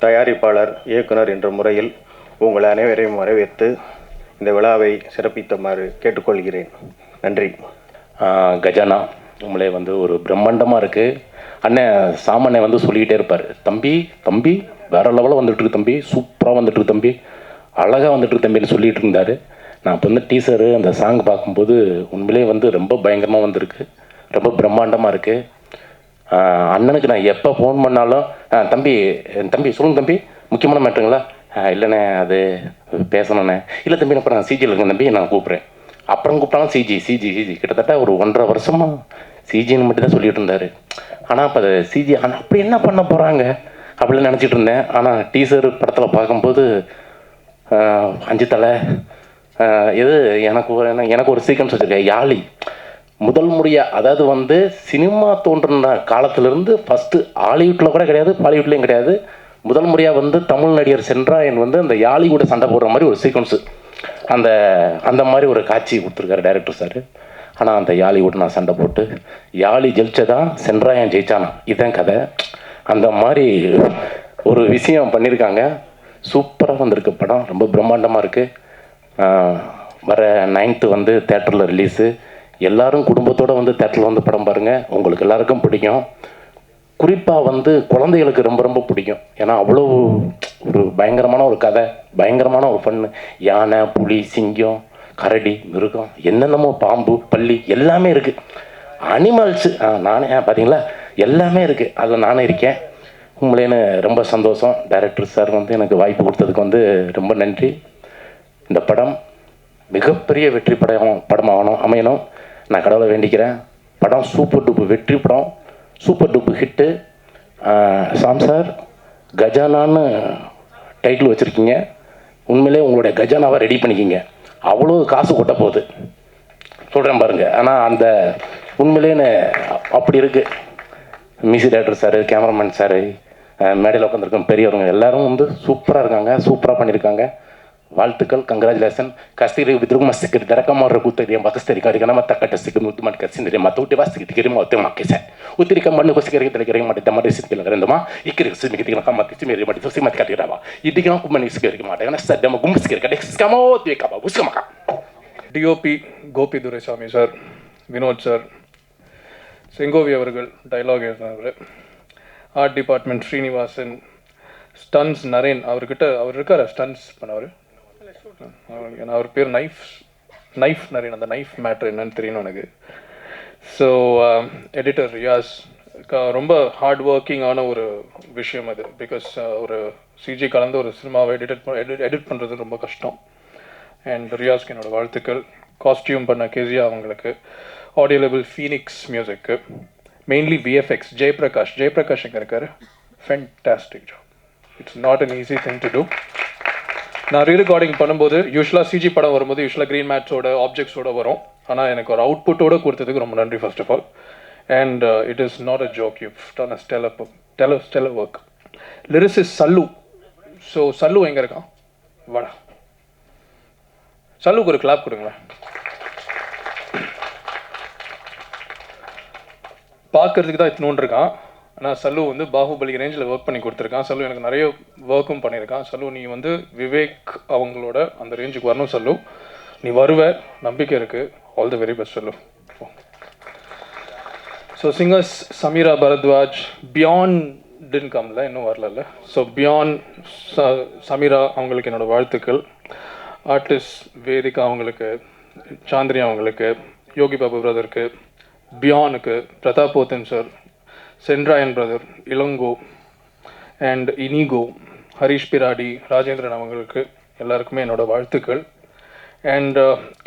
தயாரிப்பாளர், இயக்குனர் என்ற முறையில் உங்கள் அனைவரையும் வரவேற்று இந்த விழாவை சிறப்பிக்குமாறு கேட்டுக்கொள்கிறேன். நன்றி. கஜானா உங்களே வந்து ஒரு பிரம்மாண்டமாக இருக்குது. அண்ணன் சாமானை வந்து சொல்லிக்கிட்டே இருப்பார், தம்பி தம்பி வேறு லெவலில் வந்துட்டுருக்கு தம்பி, சூப்பராக வந்துட்டுருக்கு தம்பி, அழகாக வந்துட்டுருக்கு தம்பின்னு சொல்லிகிட்டு இருந்தார். நான் இப்போ வந்து டீசரு அந்த சாங் பார்க்கும்போது உண்மையிலே வந்து ரொம்ப பயங்கரமாக வந்திருக்கு, ரொம்ப பிரம்மாண்டமாக இருக்குது. அண்ணனுக்கு நான் எப்போ ஃபோன் பண்ணாலும் தம்பி தம்பி சொல்லுங்கள் தம்பி, முக்கியமான மேட்டருங்களா? இல்லைண்ணே அது பேசணுண்ணே. இல்லை தம்பி நான் அப்புறம் சிஜியில் இருக்கேன் தம்பி, நான் கூப்பிட்றேன். அப்புறம் கூப்பிட்டாலும் சிஜி சிஜி சிஜி கிட்டத்தட்ட ஒரு 1.5 வருஷமாக சிஜின்னு மட்டும் தான் சொல்லிட்டு இருந்தார். ஆனால் இப்போ அது சிஜி ஆனால் அப்படி என்ன பண்ண போகிறாங்க அப்படின்னு நினச்சிட்டு இருந்தேன். ஆனால் டீசர் படத்தில் பார்க்கும்போது 5 தலை இது எனக்கு ஒரு சீக்வன்ஸ் வச்சுருக்கேன். யாழி முதல் முறையாக, அதாவது வந்து சினிமா தோன்றின காலத்திலேருந்து ஃபஸ்ட்டு ஹாலிவுட்டில் கூட கிடையாது, பாலிவுட்லேயும் கிடையாது, முதல் முறையாக வந்து தமிழ் நடிகர் சென்றாயன் வந்து அந்த யாழி கூட சண்டை போடுற மாதிரி ஒரு சீக்வன்ஸு, அந்த மாதிரி ஒரு காட்சி கொடுத்துருக்காரு டைரக்டர் சார். ஆனால் அந்த யாழி கூட நான் சண்டை போட்டு யாழி ஜெயிச்சதான் சென்றாயன் ஜெயிச்சானா, இதுதான் கதை. அந்த மாதிரி ஒரு விஷயம் பண்ணியிருக்காங்க. சூப்பராக வந்திருக்கு படம், ரொம்ப பிரம்மாண்டமாக இருக்குது. வர 9th வந்து தேட்டரில் ரிலீஸு. எல்லோரும் குடும்பத்தோடு வந்து தேட்டரில் வந்து படம் பாருங்கள், உங்களுக்கு எல்லாருக்கும் பிடிக்கும். குறிப்பாக வந்து குழந்தைகளுக்கு ரொம்ப ரொம்ப பிடிக்கும். ஏன்னா அவ்வளோ ஒரு பயங்கரமான ஒரு கதை, பயங்கரமான ஒரு ஃபன்னு. யானை, புலி, சிங்கம், கரடி, மிருகம், என்னென்னமோ பாம்பு, பல்லி எல்லாமே இருக்குது. அனிமல்ஸு நானே பார்த்தீங்களா எல்லாமே இருக்குது, அதில் நானே இருக்கேன். உங்களேன்னு ரொம்ப சந்தோஷம். டைரக்டர் சார் வந்து எனக்கு வாய்ப்பு கொடுத்ததுக்கு வந்து ரொம்ப நன்றி. இந்த படம் மிகப்பெரிய வெற்றி படமாகணும், அமையணும் நான் கடவுளை வேண்டிக்கிறேன். படம் சூப்பர் டூப்பு வெற்றி படம், சூப்பர் டூப்பு ஹிட்டு. சாம் சார் கஜானான்னு டைட்டில் வச்சுருக்கீங்க, உண்மையிலே உங்களுடைய கஜானாவை ரெடி பண்ணிக்கிங்க, அவ்வளோ காசு கொட்ட போகுது சொல்கிறேன் பாருங்கள். ஆனால் அந்த உண்மையிலேன்னு அப்படி இருக்குது. Music director sir, cameraman sir, மேடையில் உட்காந்துருக்கோம் பெரியவங்க எல்லாரும் வந்து சூப்பராக இருக்காங்க, சூப்பராக பண்ணியிருக்காங்க. வாழ்த்துக்கள், கங்க்ராச்சுலேஷன். கஸ்திரி வித்ருகு மஸ்திக்கு திறக்கமாக கூத்தரிய மதஸ்தரி கரிகன மத்த கட்டஸ்திக்கு முத்துமான் கசிந்திரிய மத்த ஊட்டி வாஸ்திக்கு திகிரிமா ஒத்து மாக்கேச உத்திரிக்க மண்ணு கொசிக்கரிக்க தலைக்கரிக மாட்டேன் மாட்டே சித்தியில் இருந்தமா இக்கிரி சிமிக்கிட்டிங்க கம்மத்தி சிமேரி மாட்டி சுசி மத்தி கட்டிடாவா இடிக்கலாம் கும்மனி சிக்கரிக்க மாட்டேன் சட்டமா கும்பிஸ்கிரி கடை ஸ்கமோ துவேக்காவா உஸ்கமக்கா. DOP Gopi Duraisamy sir, Vinoth sir, Sengovi அவர்கள் டைலாக் எழுதினவர், art department Srinivasan, stunts Naren அவர் இருக்கார் ஸ்டன்ஸ் பண்ணவர். அவர் பேர் நைஃப் நரேன். அந்த நைஃப் மேட்ரு என்னன்னு தெரியணும் எனக்கு. ஸோ எடிட்டர் ரியாஸ், ரொம்ப ஹார்ட் ஒர்க்கிங்கான ஒரு விஷயம் அது. பிகாஸ் ஒரு சிஜி கலந்து ஒரு சினிமாவை எடிட் பண்ணுறது ரொம்ப கஷ்டம். அண்ட் ரியாஸ்க்கு என்னோடய வாழ்த்துக்கள். காஸ்டியூம் பண்ண கேசியா அவங்களுக்கு, audio label Phoenix music, mainly VFX Jayaprakash எங்கே இருக்கார், fantastic job. It's not an easy thing to do. நான் ரீரெக்கார்டிங் பண்ணும்போது யூஸ்வலாக சிஜி படம் வரும்போது யூஸ்வலாக க்ரீன் மேட்ஸோட ஆப்ஜெக்ட்ஸோடு வரும். ஆனால் எனக்கு ஒரு அவுட்புட்டோடு கொடுத்ததுக்கு ரொம்ப நன்றி first of all. And it is not a joke, you done a stellar work. Lyricist Sallu. So சல்லு எங்கே இருக்கான்? வாடா, சல்லுக்கு ஒரு கிளாப் கொடுங்களேன். பார்க்கறதுக்கு தான் இத்தினோண்டு இருக்கான், ஆனால் சல்லு வந்து பாகுபலி ரேஞ்சில் ஒர்க் பண்ணி கொடுத்துருக்கான். சல்லு எனக்கு நிறைய ஒர்க்கும் பண்ணியிருக்கான். சல்லு நீ வந்து விவேக் அவங்களோட அந்த ரேஞ்சுக்கு வரணும் சல்லு, நீ வருவ, நம்பிக்கை இருக்குது. All the very best Sallu. So singers Sameera Bharadwaj, பியாண்ட் டின் கம்ல இன்னும் வரல. ஸோ பியாண்ட் சமீரா அவங்களுக்கு என்னோடய வாழ்த்துக்கள். ஆர்டிஸ்ட் வேதிகா அவங்களுக்கு, சாந்தினி அவங்களுக்கு, யோகி பாபு பிரதருக்கு, பியானுக்கு, Prathap Pothan sir, Sendrayan brother, Ilango and Inigo, Harish Peradi, Rajendran அவங்களுக்கு எல்லாருக்குமே என்னோடய வாழ்த்துக்கள். அண்ட்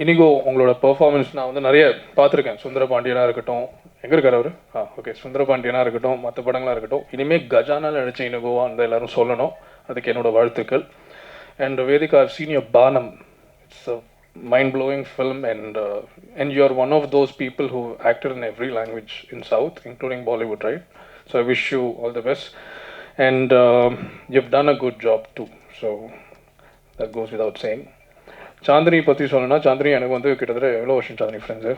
இனிகோ உங்களோட பர்ஃபார்மன்ஸ் நான் வந்து நிறைய பார்த்துருக்கேன். சுந்தரபாண்டியனாக இருக்கட்டும், எங்கே இருக்கார் அவர்? ஓகே, சுந்தரபாண்டியனாக இருக்கட்டும், மற்ற படங்களாக இருக்கட்டும், இனிமேல் கஜானா நடித்த இனிகோவா அந்த எல்லோரும் சொல்லணும், அதுக்கு என்னோடய வாழ்த்துக்கள். And Vedhika, I've seen your Banam. It's a mind-blowing film, and you're one of those people who acted in every language in South, including Bollywood, right? So I wish you all the best. And you've done a good job too. So that goes without saying. Chandini பற்றி சொல்லணும்னா, சாந்தினி எனக்கு வந்து கிட்டத்தட்ட எவ்வளோ வருஷம் Chandini friends,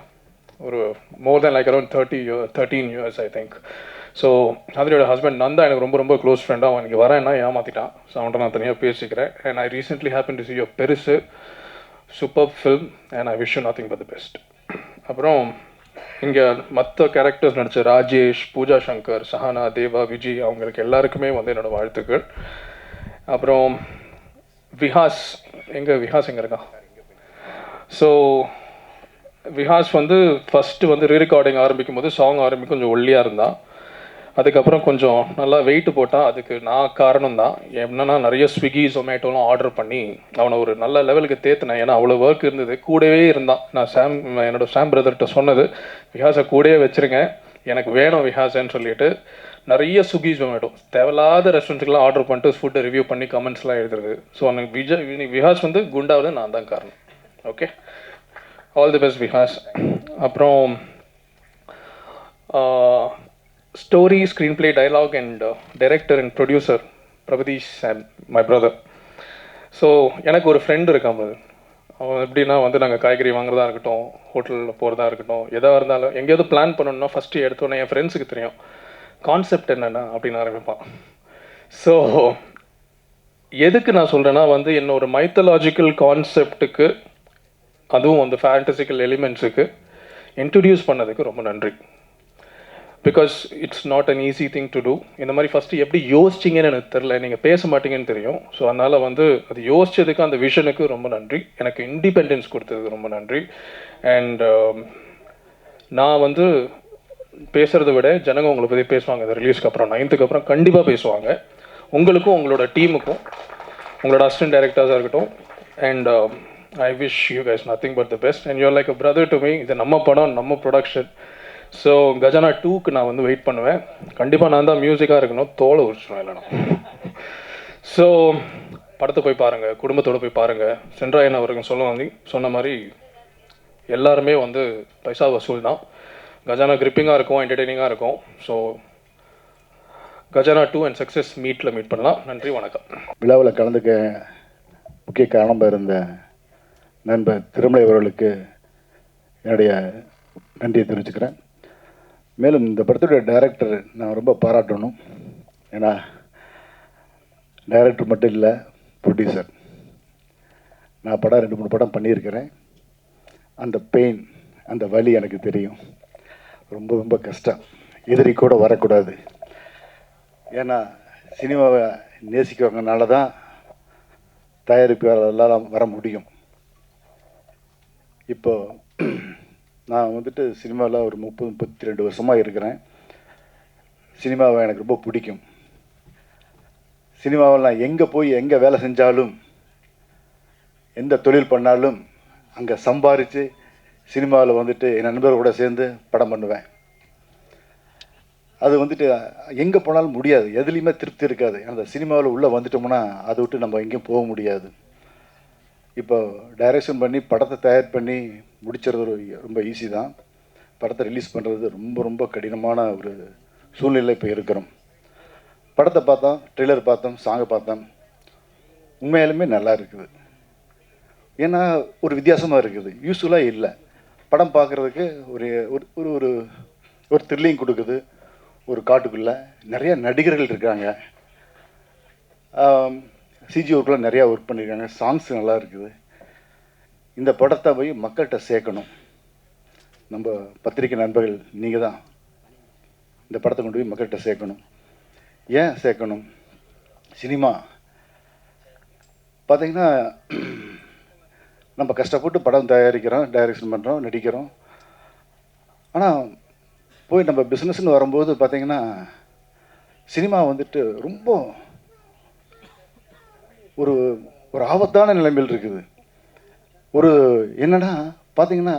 ஒரு more than like around 13 years I think. So அதனோட husband Nandha எனக்கு ரொம்ப ரொம்ப க்ளோஸ் ஃப்ரெண்டாக அவன் இங்கே வரேன்னா ஏமாற்றிட்டான். ஸோ அவன்கிட்ட நான் தனியாக பேசிக்கிறேன். And I recently happen to see your பெருசு super film and I wish you nothing but the best. அப்புறம் இங்கே மற்ற கேரக்டர்ஸ் நடித்த ராஜேஷ், பூஜா சங்கர், சஹானா, தேவா, விஜய் அவங்களுக்கு எல்லாருக்குமே வந்து என்னோடய வாழ்த்துக்கள். அப்புறம் விஹாஸ் எங்கே இருக்கா? ஸோ விஹாஸ் வந்து ஃபஸ்ட்டு வந்து ரீரெக்கார்டிங் ஆரம்பிக்கும் போது சாங் ஆரம்பிக்கும் கொஞ்சம் ஒல்லியாக இருந்தான். அதுக்கப்புறம் கொஞ்சம் நல்லா வெயிட்டு போட்டால் அதுக்கு நான் காரணம் தான். என்னென்னா நிறைய ஸ்விக்கி ஜொமேட்டோலாம் ஆர்டர் பண்ணி அவனை ஒரு நல்ல லெவலுக்கு தேத்தினேன். ஏன்னா அவ்வளோ ஒர்க் இருந்தது. கூடவே இருந்தான். நான் என்னோடய சாம் பிரதர்கிட்ட சொன்னது, விஹாஸை கூடவே வச்சுருங்க, எனக்கு வேணும் விஹாஸன்னு சொல்லிட்டு நிறைய ஸ்விக்கி ஜொமேட்டோ தேவையில்லாத ரெஸ்டாரண்ட்டுக்கெலாம் ஆர்டர் பண்ணிட்டு ஃபுட்டை ரிவ்யூ பண்ணி கமெண்ட்ஸ்லாம் எழுதுறது. ஸோ எனக்கு விஹாஸ் வந்து குண்டாவில் நான் தான் காரணம். Okay, all the best Vihas. அப்புறம் story, screenplay, dialogue and director and producer Prabhadeesh and my brother. So எனக்கு ஒரு ஃப்ரெண்டு இருக்கான். அவன் எப்படின்னா வந்து நாங்கள் காய்கறி வாங்குறதா இருக்கட்டும், ஹோட்டலில் போகிறதா இருக்கட்டும், எதாக இருந்தாலும் எங்கேயாவது பிளான் பண்ணணும்னா ஃபஸ்ட்டு எடுத்தோன்னே என் ஃப்ரெண்ட்ஸுக்கு தெரியும் கான்செப்ட் என்னென்னா அப்படின்னு ஆரம்பிப்பான். ஸோ எதுக்கு நான் சொல்கிறேன்னா வந்து என்னோட மைத்தலாஜிக்கல் கான்செப்டுக்கு, அதுவும் அந்த ஃபேண்டசிக்கல் எலிமெண்ட்ஸுக்கு இன்ட்ரடியூஸ் பண்ணதுக்கு ரொம்ப நன்றி. Because it's not an easy thing to do. இந்த மாதிரி ஃபஸ்ட்டு எப்படி யோசிச்சிங்கன்னு எனக்கு தெரில, நீங்கள் பேச மாட்டீங்கன்னு தெரியும். ஸோ அதனால் வந்து அது யோசித்ததுக்கு, அந்த விஷனுக்கு ரொம்ப நன்றி. எனக்கு இண்டிபெண்டன்ஸ் கொடுத்ததுக்கு ரொம்ப நன்றி. அண்ட் நான் வந்து பேசுகிறத விட ஜனங்க உங்களை பற்றி பேசுவாங்க. இந்த ரிலீஸ்க்கு அப்புறம் 9th அப்புறம் கண்டிப்பாக பேசுவாங்க. உங்களுக்கும் உங்களோட டீமுக்கும், உங்களோட அசிஸ்டன்ட் டைரக்டர்ஸாக இருக்கட்டும். And I wish you guys nothing but the best and you're like a brother to me. இது நம்ம படம், நம்ம ப்ரொடக்ஷன். ஸோ கஜானா 2க்கு நான் வந்து வெயிட் பண்ணுவேன். கண்டிப்பாக நான் தான் மியூசிக்காக இருக்கணும், தோலை உரிச்சிடும் இல்லைனா. ஸோ படத்தை போய் பாருங்கள், குடும்பத்தோடு போய் பாருங்கள். சென்ட்ராயன் அவர்கள் சொன்ன மாதிரி எல்லாருமே வந்து பைசா வசூல் தான். கஜானா கிரிப்பிங்காக இருக்கும், என்டர்டெய்னிங்காக இருக்கும். ஸோ கஜானா 2 அண்ட் சக்ஸஸ் மீட் பண்ணலாம். நன்றி, வணக்கம். விழாவில் கலந்துக்க முக்கிய காரணமாக இருந்த நண்பர் திருமலை அவர்களுக்கு என்னுடைய நன்றியை தெரிவிச்சுக்கிறேன். மேலும் இந்த படத்துடைய டைரக்டர் நான் ரொம்ப பாராட்டணும். ஏன்னா டைரக்டர் மட்டும் இல்லை, ப்ரொடியூசர். நான் படம் 2-3 படம் பண்ணியிருக்கிறேன். அந்த பெயின், அந்த வலி எனக்கு தெரியும். ரொம்ப ரொம்ப கஷ்டம். எதிரி கூட வரக்கூடாது. ஏன்னா சினிமாவை நேசிக்கிறவங்கனால தான் தயாரிப்பாளர்களால் வர முடியும். இப்போது நான் வந்துட்டு சினிமாவில் ஒரு 32 வருஷமாக இருக்கிறேன். சினிமாவை எனக்கு ரொம்ப பிடிக்கும். சினிமாவில் நான் எங்கே போய் எங்கே வேலை செஞ்சாலும், எந்த தொழில் பண்ணாலும் அங்கே சம்பாரித்து சினிமாவில் வந்துட்டு என் நண்பர்களோட சேர்ந்து படம் பண்ணுவேன். அது வந்துட்டு எங்கே போனாலும் முடியாது, எதுலேயுமே திருப்தி இருக்காது. அந்த சினிமாவில் உள்ளே வந்துட்டோம்னா அதை விட்டு நம்ம எங்கேயும் போக முடியாது. இப்போ டைரக்ஷன் பண்ணி படத்தை தயார் பண்ணி முடிச்சுறது ரொம்ப ஈஸி தான். படத்தை ரிலீஸ் பண்ணுறது ரொம்ப ரொம்ப கடினமான ஒரு சூழ்நிலை இப்போ இருக்கிறோம். படத்தை பார்த்தோம், ட்ரெய்லர் பார்த்தோம், சாங்கை பார்த்தோம். உண்மையாலுமே நல்லா இருக்குது. ஏன்னா ஒரு வித்தியாசமாக இருக்குது, யூஸ்ஃபுல்லாக இல்லை. படம் பார்க்குறதுக்கு ஒரு ஒரு ஒரு ஒரு த்ரில்லிங் கொடுக்குது. ஒரு காட்டுக்குள்ளே நிறைய நடிகர்கள் இருக்காங்க. சிஜி ஒர்க்கெலாம் நிறையா ஒர்க் பண்ணியிருக்காங்க. சாங்ஸ் நல்லா இருக்குது. இந்த படத்தை போய் மக்கள்கிட்ட சேர்க்கணும். நம்ம பத்திரிக்கை நண்பர்கள் நீங்கள் தான் இந்த படத்தை கொண்டு போய் மக்கள்கிட்ட சேர்க்கணும். ஏன் சேர்க்கணும்? சினிமா பார்த்திங்கன்னா நம்ம கஷ்டப்பட்டு படம் தயாரிக்கிறோம், டைரக்ஷன் பண்ணுறோம், நடிக்கிறோம். ஆனால் போய் நம்ம பிஸ்னஸ்ன்னு வரும்போது பார்த்திங்கன்னா சினிமா வந்துட்டு ரொம்ப ஒரு ஒரு ஆபத்தான நிலைமையில் இருக்குது. ஒரு என்னென்னா பார்த்திங்கன்னா,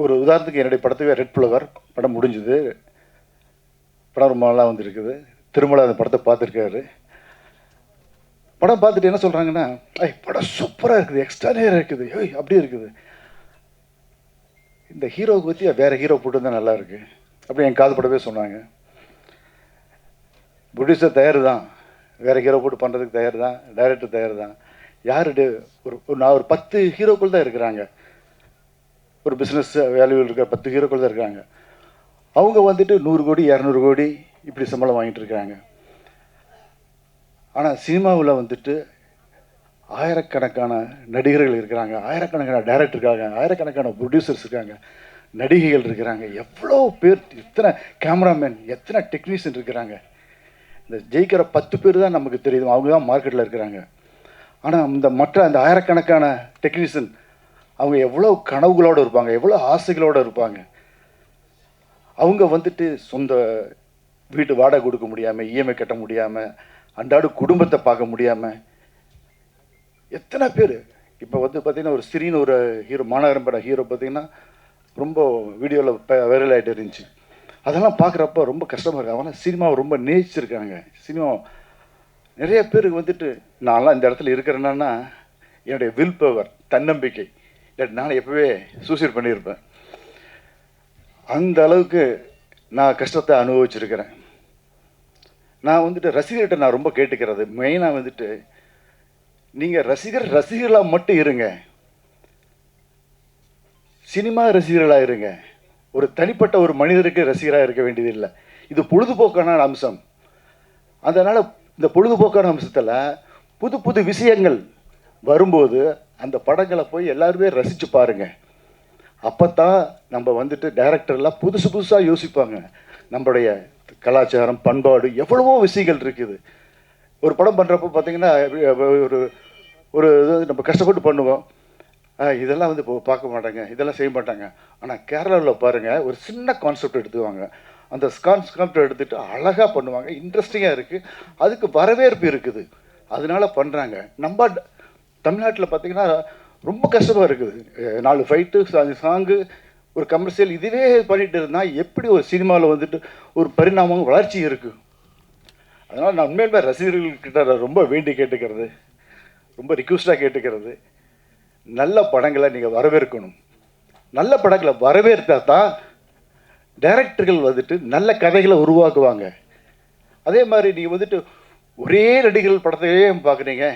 ஒரு உதாரணத்துக்கு என்னுடைய படத்துக்கு ரெட் புலவர் படம் முடிஞ்சுது. படம் ரொம்ப நல்லா வந்துருக்குது. திருமலை அந்த படத்தை பார்த்துருக்காரு. படம் பார்த்துட்டு என்ன சொல்கிறாங்கன்னா, படம் சூப்பராக இருக்குது, எக்ஸ்ட்ரானியராக இருக்குது, அப்படியே இருக்குது. இந்த ஹீரோவுக்கு பற்றி வேறு ஹீரோ போட்டு தான் நல்லா இருக்குது அப்படி என் காது படவே சொன்னாங்க. ப்ரொடியூசர் தயார் தான், வேறு ஹீரோ போட்டு பண்ணுறதுக்கு தயார் தான், டைரக்டர் தயார் தான். யார் நான் ஒரு 10 ஹீரோக்கள் தான் இருக்கிறாங்க. ஒரு பிஸ்னஸ் வேல்யூவில் இருக்கிற 10 ஹீரோக்கள் தான் இருக்கிறாங்க. அவங்க வந்துட்டு 100 கோடி 200 கோடி இப்படி சம்பளம் வாங்கிட்டு இருக்காங்க. ஆனால் சினிமாவில் வந்துட்டு ஆயிரக்கணக்கான நடிகர்கள் இருக்கிறாங்க, ஆயிரக்கணக்கான டைரக்டர் இருக்காங்க, ஆயிரக்கணக்கான ப்ரொடியூசர்ஸ் இருக்காங்க, நடிகைகள் இருக்கிறாங்க, எவ்வளோ பேர், எத்தனை கேமராமேன், எத்தனை டெக்னீஷியன் இருக்கிறாங்க. இந்த ஜெயிக்கிற 10 பேர் தான் நமக்கு தெரியுது, அவங்க தான் மார்க்கெட்டில் இருக்கிறாங்க. ஆனால் அந்த ஆயிரக்கணக்கான டெக்னீஷியன் அவங்க எவ்வளோ கனவுகளோடு இருப்பாங்க, எவ்வளோ ஆசைகளோடு இருப்பாங்க. அவங்க வந்துட்டு சொந்த வீட்டு வாடகை கொடுக்க முடியாமல், இஎம்ஐ கட்ட முடியாமல், அன்றாட குடும்பத்தை பார்க்க முடியாமல் எத்தனை பேர். இப்போ வந்து பார்த்திங்கன்னா ஒரு ஸ்ரீன்னு ஒரு ஹீரோ, மாநகரம் பட ஹீரோ பார்த்திங்கன்னா ரொம்ப வீடியோவில் வைரல் ஆகிட்டு இருந்துச்சு. அதெல்லாம் பார்க்குறப்ப ரொம்ப கஷ்டமாக இருக்குது. அவங்களாம் சினிமாவை ரொம்ப நேசிச்சிருக்காங்க. சினிமா நிறைய பேருக்கு வந்துட்டு நான்லாம் இந்த இடத்துல இருக்கிறேன்னா என்னுடைய வில் பவர், தன்னம்பிக்கை, இல்லாட்டி நான் எப்போவே சூசைட் பண்ணியிருப்பேன். அந்த அளவுக்கு நான் கஷ்டத்தை அனுபவிச்சிருக்கிறேன். நான் வந்துட்டு ரசிகர்கிட்ட நான் ரொம்ப கேட்டுக்கிறது மெயினாக வந்துட்டு, நீங்கள் ரசிகர்களாக மட்டும் இருங்க, சினிமா ரசிகர்களாக இருங்க. ஒரு தனிப்பட்ட ஒரு மனிதருக்கு ரசிகராக இருக்க வேண்டியதில்லை. இது பொழுதுபோக்கான அம்சம். அதனால் இந்த பொழுதுபோக்கான அம்சத்தில் புது புது விஷயங்கள் வரும்போது அந்த படங்களை போய் எல்லாருமே ரசித்து பாருங்கள். அப்போ தான் நம்ம வந்துட்டு டைரக்டர்லாம் புதுசாக யோசிப்பாங்க. நம்மளுடைய கலாச்சாரம், பண்பாடு, எவ்வளவோ விஷயங்கள் இருக்குது. ஒரு படம் பண்ணுறப்போ பார்த்திங்கன்னா ஒரு ஒரு இது நம்ம கஷ்டப்பட்டு பண்ணுவோம். இதெல்லாம் வந்து இப்போ பார்க்க மாட்டாங்க, இதெல்லாம் செய்ய மாட்டாங்க. ஆனால் கேரளாவில் பாருங்கள், ஒரு சின்ன கான்செப்ட் எடுத்துவாங்க, அந்த கான்செப்ட் எடுத்துகிட்டு அழகாக பண்ணுவாங்க, இன்ட்ரெஸ்டிங்காக இருக்குது, அதுக்கு வரவேற்பு இருக்குது, அதனால பண்ணுறாங்க. நம்ம தமிழ்நாட்டில் பார்த்திங்கன்னா ரொம்ப கஷ்டமாக இருக்குது. 4 ஃபைட்டு, சாங்கு, ஒரு கமர்ஷியல், இதுவே பண்ணிகிட்டு இருந்தால் எப்படி ஒரு சினிமாவில் வந்துட்டு ஒரு பரிணாமம், வளர்ச்சி இருக்குது. அதனால் நான் உண்மையிலுமே ரசிகர்கள்கிட்ட ரொம்ப வேண்டி கேட்டுக்கிறது, ரொம்ப ரிக்வெஸ்டாக கேட்டுக்கிறது, நல்ல படங்களை நீங்கள் வரவேற்கணும். நல்ல படங்களை வரவேற்றா தான் டைரக்டர்கள் வந்துட்டு நல்ல கதைகளை உருவாக்குவாங்க. அதே மாதிரி நீங்கள் வந்துட்டு ஒரே நடிகர்கள் படத்தையே பார்க்குறீங்க,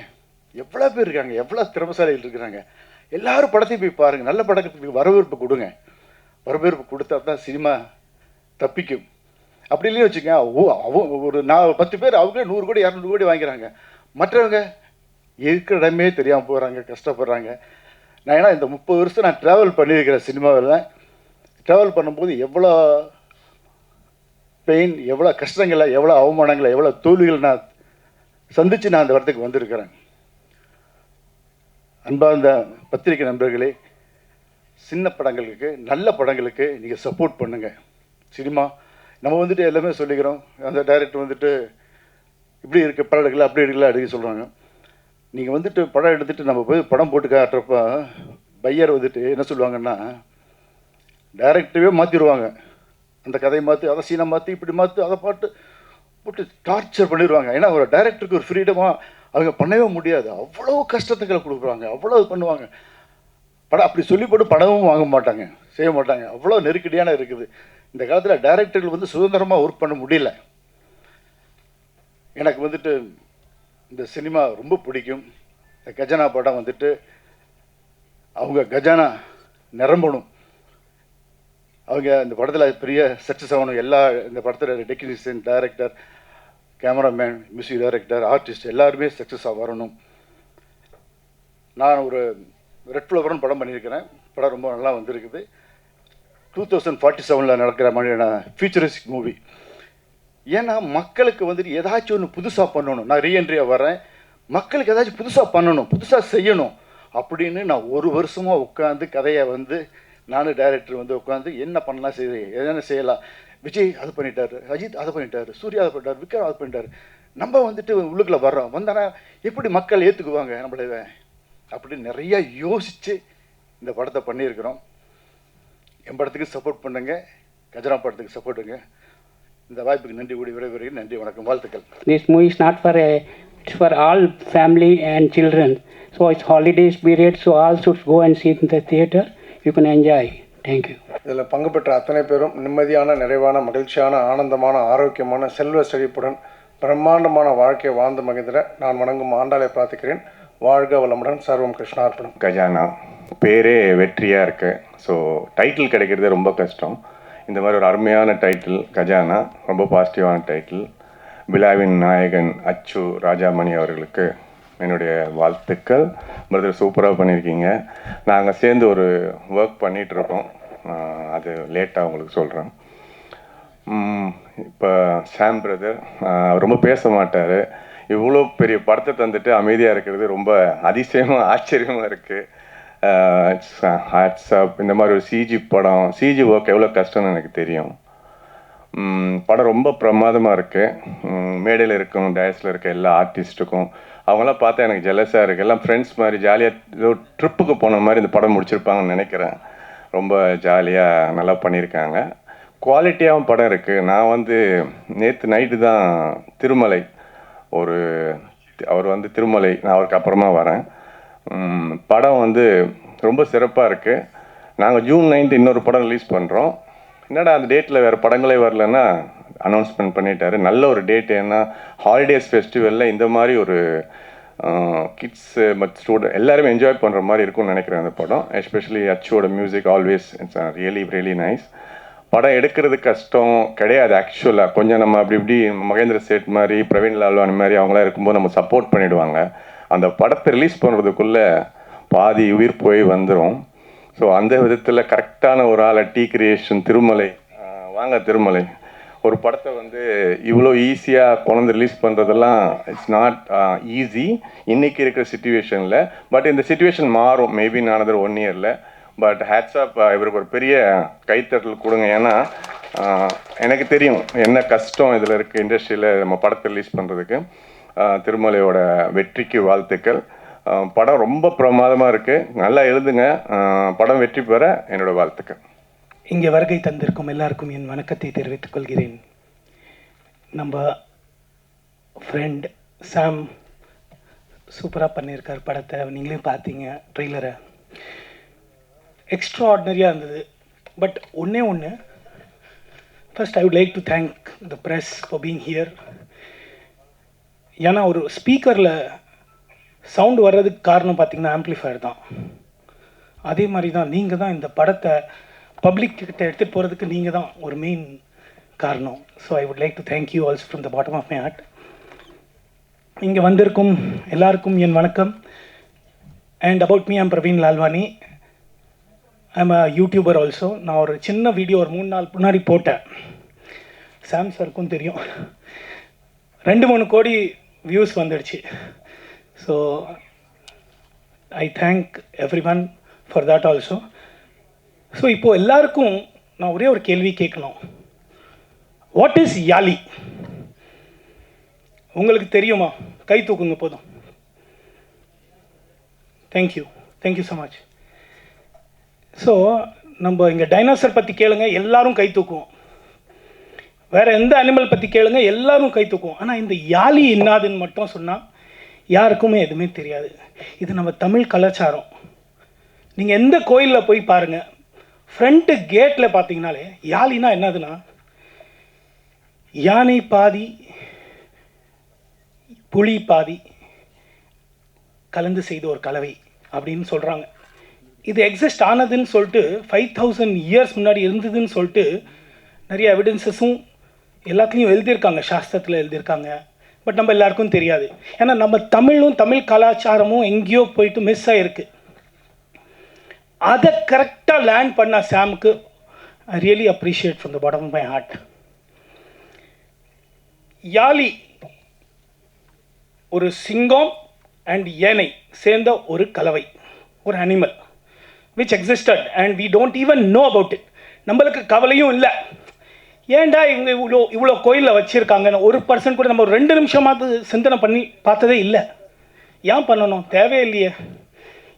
எவ்வளோ பேர் இருக்காங்க, எவ்வளோ திறமைசாலிகள் இருக்கிறாங்க. எல்லாரும் படத்தையும் போய் பாருங்கள், நல்ல படத்துக்கு வரவேற்பு கொடுங்க. வரவேற்பு கொடுத்தா தான் சினிமா தப்பிக்கும். அப்படி இல்லைன்னு வச்சுக்கோங்க, ஒரு 10 பேர் அவங்க 100 கோடி 200 கோடி வாங்கிறாங்க, மற்றவங்க இருக்கிற இடமே தெரியாமல் போகிறாங்க, கஷ்டப்படுறாங்க. நான் ஏன்னா இந்த 30 வருஷம் நான் ட்ராவல் பண்ணியிருக்கிறேன் சினிமாவில். ட்ராவல் பண்ணும்போது எவ்வளோ பெயின், எவ்வளோ கஷ்டங்களை, எவ்வளோ அவமானங்களை, எவ்வளோ தோல்விகளை நான் சந்தித்து நான் அந்த இடத்துக்கு வந்திருக்கிறேன். அன்பார்ந்த பத்திரிகை நண்பர்களே, சின்ன படங்களுக்கு, நல்ல படங்களுக்கு நீங்கள் சப்போர்ட் பண்ணுங்கள். சினிமா நம்ம வந்துட்டு எல்லாமே சொல்லிக்கிறோம், அந்த டைரக்டர் வந்துட்டு இப்படி இருக்க படம் எடுக்கல, அப்படி எடுக்கல அப்படின்னு சொல்கிறாங்க. நீங்கள் வந்துட்டு படம் எடுத்துகிட்டு நம்ம போய் படம் போட்டு காட்டுறப்ப பையர் வந்துட்டு என்ன சொல்லுவாங்கன்னா, டைரக்டரே மாற்றிடுவாங்க, அந்த கதையை மாற்றி, அதை சீனை மாற்றி, இப்படி மாற்றி, அதை போட்டு டார்ச்சர் பண்ணிடுவாங்க. ஏன்னா ஒரு டைரக்டருக்கு ஒரு ஃப்ரீடமாக அவங்க பண்ணவே முடியாது, அவ்வளோ கஷ்டத்துக்களை கொடுக்குறாங்க, அவ்வளோ பண்ணுவாங்க. படம் அப்படி சொல்லி போட்டு படமும் வாங்க மாட்டாங்க, செய்ய மாட்டாங்க, அவ்வளோ நெருக்கடியான இருக்குது. இந்த காலத்தில் டைரக்டர்கள் வந்து சுதந்திரமாக ஒர்க் பண்ண முடியல. எனக்கு வந்துட்டு இந்த சினிமா ரொம்ப பிடிக்கும். இந்த கஜானா படம் வந்துட்டு அவங்க கஜானா நிரம்பணும், அவங்க இந்த படத்தில் பெரிய சக்ஸஸ் ஆகணும். இந்த படத்தில் technician, director, cameraman, music director, artist எல்லாருமே சக்ஸஸாக வரணும். நான் ஒரு ரெட் ஃப்ளவர்னு படம் பண்ணியிருக்கிறேன், படம் ரொம்ப நல்லா வந்திருக்குது. 2047 நடக்கிற மாதிரியான ஃபியூச்சரிஸ்டிக் மூவி. ஏன்னா மக்களுக்கு வந்துட்டு ஏதாச்சும் ஒன்று புதுசாக பண்ணணும். நான் ரீஎன்ட்ரியாக வரேன், மக்களுக்கு ஏதாச்சும் புதுசாக பண்ணணும், புதுசாக செய்யணும் அப்படின்னு நான் 1 வருஷமாக உட்காந்து கதையை வந்து நானும் டைரக்டர் வந்து உட்காந்து என்ன பண்ணலாம், என்னென்ன செய்யலாம். விஜய் அது பண்ணிட்டாரு, அஜித் அதை பண்ணிட்டாரு, சூர்யா அதை பண்ணிட்டார், விக்ரம் அதை பண்ணிட்டாரு. நம்ம வந்துட்டு உள்ளுக்குள்ளே வர்றோம், வந்தானா எப்படி மக்கள் ஏற்றுக்குவாங்க நம்மள அப்படின்னு நிறையா யோசித்து இந்த படத்தை பண்ணியிருக்கிறோம். என் படத்துக்கு சப்போர்ட் பண்ணுங்க, கஜானா படத்துக்கு சப்போர்ட்டுங்க. இந்த வாய்ப்புக்கு நன்றி கூடி விரைவில் நன்றி, வணக்கம், வாழ்த்துக்கள். This movie is not it's for all family and children. So it's holidays period, so all should go and see it in the theater. You can enjoy. Thank you. இதில் பங்கு பெற்ற அத்தனை பேரும் நிம்மதியான, நிறைவான, மகிழ்ச்சியான, ஆனந்தமான, ஆரோக்கியமான, செல்வ செழிப்புடன் பிரம்மாண்டமான வாழ்க்கையை வாழ்ந்து மகிழ்ந்திட நான் வணங்கும் ஆண்டாளை பிரார்த்திக்கிறேன். வாழ்க வளமுடன். சர்வம் கிருஷ்ணார்ப்பணம். கஜானா பேரே வெற்றியாக இருக்குது. ஸோ டைட்டில் கிடைக்கிறது ரொம்ப கஷ்டம். இந்த மாதிரி ஒரு அருமையான டைட்டில் கஜானா, ரொம்ப பாசிட்டிவான டைட்டில். விழாவின் நாயகன் அச்சு ராஜாமணி அவர்களுக்கு என்னுடைய வாழ்த்துக்கள். பிரதர் சூப்பராக பண்ணியிருக்கீங்க. நாங்கள் சேர்ந்து ஒரு ஒர்க் பண்ணிகிட்ருக்கோம், அது லேட்டாக உங்களுக்கு சொல்கிறேன். இப்போ சாம் பிரதர் ரொம்ப பேச மாட்டார். இவ்வளோ பெரிய படத்தை தந்துட்டு அமைதியாக இருக்கிறது ரொம்ப அதிசயமாக ஆச்சரியமாக இருக்குது. ஹாட்ஸ்அப் இந்த மாதிரி ஒரு சிஜி படம், சிஜி ஒர்க் எவ்வளோ கஷ்டம்னு எனக்கு தெரியும். படம் ரொம்ப பிரமாதமாக இருக்குது. மேடையில் இருக்கும், டயஸில் இருக்க எல்லா ஆர்டிஸ்ட்டுக்கும் அவங்களாம் பார்த்தா எனக்கு ஜெலஸாக இருக்குது. எல்லாம் ஃப்ரெண்ட்ஸ் மாதிரி ஜாலியாக ஏதோ ட்ரிப்புக்கு போன மாதிரி இந்த படம் முடிச்சிருப்பாங்கன்னு நினைக்கிறேன். ரொம்ப ஜாலியாக நல்லா பண்ணியிருக்காங்க. குவாலிட்டியாகவும் படம் இருக்குது. நான் நேற்று நைட்டு தான் திருமலை அவர் திருமலை, நான் அவருக்கு அப்புறமா வரேன். படம் ரொம்ப சிறப்பாக இருக்குது. நாங்கள் ஜூன் 9 இன்னொரு படம் ரிலீஸ் பண்ணுறோம். என்னடா அந்த டேட்டில் வேறு படங்களே வரலன்னா அனௌன்ஸ்மெண்ட் பண்ணிட்டாரு. நல்ல ஒரு டேட், ஏன்னா ஹாலிடேஸ் ஃபெஸ்டிவலில் இந்த மாதிரி ஒரு கிட்ஸு மற்ற ஸ்டூடெண்ட் எல்லாருமே என்ஜாய் பண்ணுற மாதிரி இருக்கும்னு நினைக்கிறேன் அந்த படம். எஸ்பெஷலி அச்சோட music always it's really nice. படம் எடுக்கிறது கஷ்டம் கிடையாது ஆக்சுவலாக. கொஞ்சம் நம்ம அப்படி இப்படி மகேந்திர சேட் மாதிரி, பிரவீன் லால்வானி மாதிரி அவங்களாம் இருக்கும்போது நம்ம சப்போர்ட் பண்ணிவிடுவாங்க. அந்த படத்தை ரிலீஸ் பண்ணுறதுக்குள்ளே பாதி உயிர் போய் வந்துடும். ஸோ அந்த விதத்தில் கரெக்டான ஒரு ஆளை டீ கிரியேஷன் திருமலை, வாங்க திருமலை, ஒரு படத்தை இவ்வளோ ஈஸியாக கொண்டு ரிலீஸ் பண்ணுறதெல்லாம் இட்ஸ் நாட் ஈஸி இன்றைக்கி இருக்கிற சிச்சுவேஷனில். பட் இந்த சிச்சுவேஷன் மாறும் மேபி another 1 yearல. பட் ஹேட்ஸ்அப், இவருக்கு ஒரு பெரிய கைத்தட்டல் கொடுங்க. ஏன்னா எனக்கு தெரியும் என்ன கஷ்டம் இதில் இருக்குது இண்டஸ்ட்ரியில் நம்ம படத்தை ரிலீஸ் பண்ணுறதுக்கு. திருமலையோட வெற்றிக்கு வாழ்த்துக்கள். படம் ரொம்ப பிரமாதமாக இருக்குது. நல்லா எழுதுங்க. படம் வெற்றி பெற என்னோட வாழ்த்துக்கள். இங்கே வருகை தந்திருக்கும் எல்லாருக்கும் என் வணக்கத்தை தெரிவித்துக் கொள்கிறேன். நம்ம ஃப்ரெண்ட் சாம் சூப்பராக பண்ணியிருக்கார் படத்தை. நீங்களே பார்த்தீங்க ட்ரெய்லரை. எக்ஸ்ட்ரா ஆர்டினரியாக இருந்தது. பட் ஒன்று first I would like to thank the press for being here. ஏன்னா ஒரு ஸ்பீக்கரில் சவுண்டு வர்றதுக்கு காரணம் பார்த்திங்கன்னா ஆம்ப்ளிஃபயர் தான். அதே மாதிரி தான் நீங்கள் தான் இந்த படத்தை பப்ளிக் கிட்ட எடுத்துகிட்டு போகிறதுக்கு நீங்கள் தான் ஒரு மெயின் காரணம். So I would like to thank you also from the bottom of my heart. இங்கே வந்திருக்கும் எல்லாருக்கும் என் வணக்கம். And about me, I'm Praveen Lalwani. I'm a YouTuber also. நான் ஒரு சின்ன வீடியோ ஒரு 3 நாள் முன்னாடி போட்டேன். சாம் சாருக்கும் தெரியும், 2-3 கோடி வியூஸ் வந்துடுச்சு. So I thank everyone for that also. So இப்போது எல்லாருக்கும் நான் ஒரே ஒரு கேள்வி கேட்கணும். What is Yali? உங்களுக்கு தெரியுமா? கை தூக்குங்க போதும். Thank you so much. ஸோ நம்ம இங்கே டைனோசர் பற்றி கேளுங்க, எல்லாரும் கை தூக்குவோம். வேறு எந்த அனிமல் பற்றி கேளுங்க, எல்லாரும் கை தூக்குவோம். ஆனால் இந்த யாலி என்னாதுன்னு மட்டும் சொன்னால் யாருக்குமே எதுவுமே தெரியாது. இது நம்ம தமிழ் கலாச்சாரம். நீங்கள் எந்த கோயிலில் போய் பாருங்கள், ஃப்ரண்ட்டு கேட்டில் பார்த்தீங்கனாலே யாலினா என்னதுன்னா யானை பாதி புலி பாதி கலந்து செய்த ஒரு கலவை அப்படின்னு சொல்கிறாங்க. இது எக்ஸிஸ்ட் ஆனதுன்னு சொல்லிட்டு 5000 இயர்ஸ் முன்னாடி இருந்ததுன்னு சொல்லிட்டு நிறைய எவிடன்சஸும் எல்லாத்துலேயும் எழுதியிருக்காங்க, சாஸ்திரத்தில் எழுதியிருக்காங்க. பட் நம்ம எல்லாருக்கும் தெரியாது. ஏன்னா நம்ம தமிழ் கலாச்சாரமும் எங்கேயோ போயிட்டு மிஸ் ஆகிருக்கு. அதை கரெக்டாக லேண்ட் பண்ண சாமுக்கு I really appreciate from the bottom of my heart. Yali ஒரு சிங்கம் அண்ட் யானை சேர்ந்த ஒரு கலவை, ஒரு animal which existed and we don't even know about it. நம்மளுக்கு கவலையும் இல்லை. ஏன்டா இவங்க இவ்வளோ கோயிலில் வச்சுருக்காங்கன்னு 1% கூட நம்ம ஒரு 2 நிமிஷமாவது சிந்தனை பண்ணி பார்த்ததே இல்லை. ஏன் பண்ணணும்? தேவையில்லையே.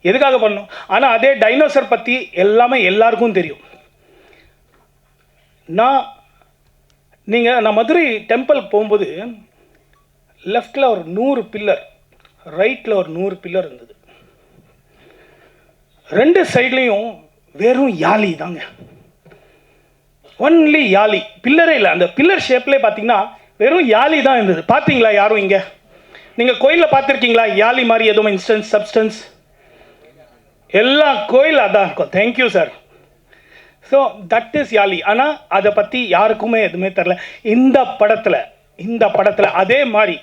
எதுக்காக பண்ணணும்? ஆனால் அதே டைனோசர் பற்றி எல்லாமே எல்லாருக்கும் தெரியும். நான் மதுரை டெம்பிள் போகும்போது லெஃப்டில் ஒரு 100 பில்லர், ரைட்டில் ஒரு 100 பில்லர் இருந்தது. 2 சைட்லேயும் வெறும் யாலி தாங்க. ஒன்லி யாலி, பில்லரே இல்லை. அந்த பில்லர் ஷேப்லேயே பார்த்தீங்கன்னா வெறும் யாலி தான் இருந்தது. பார்த்தீங்களா யாரும் இங்கே? நீங்கள் கோயிலில் பார்த்துருக்கீங்களா யாலி மாதிரி எதுவும் இன்ஸ்டன்ஸ் சப்ஸ்டன்ஸ்? எல்லா கோயில் அதான் இருக்கும். Thank you sir. So that is Yali. ஆனால் அதை பற்றி யாருக்குமே எதுவுமே தெரில. இந்த படத்தில் அதே மாதிரி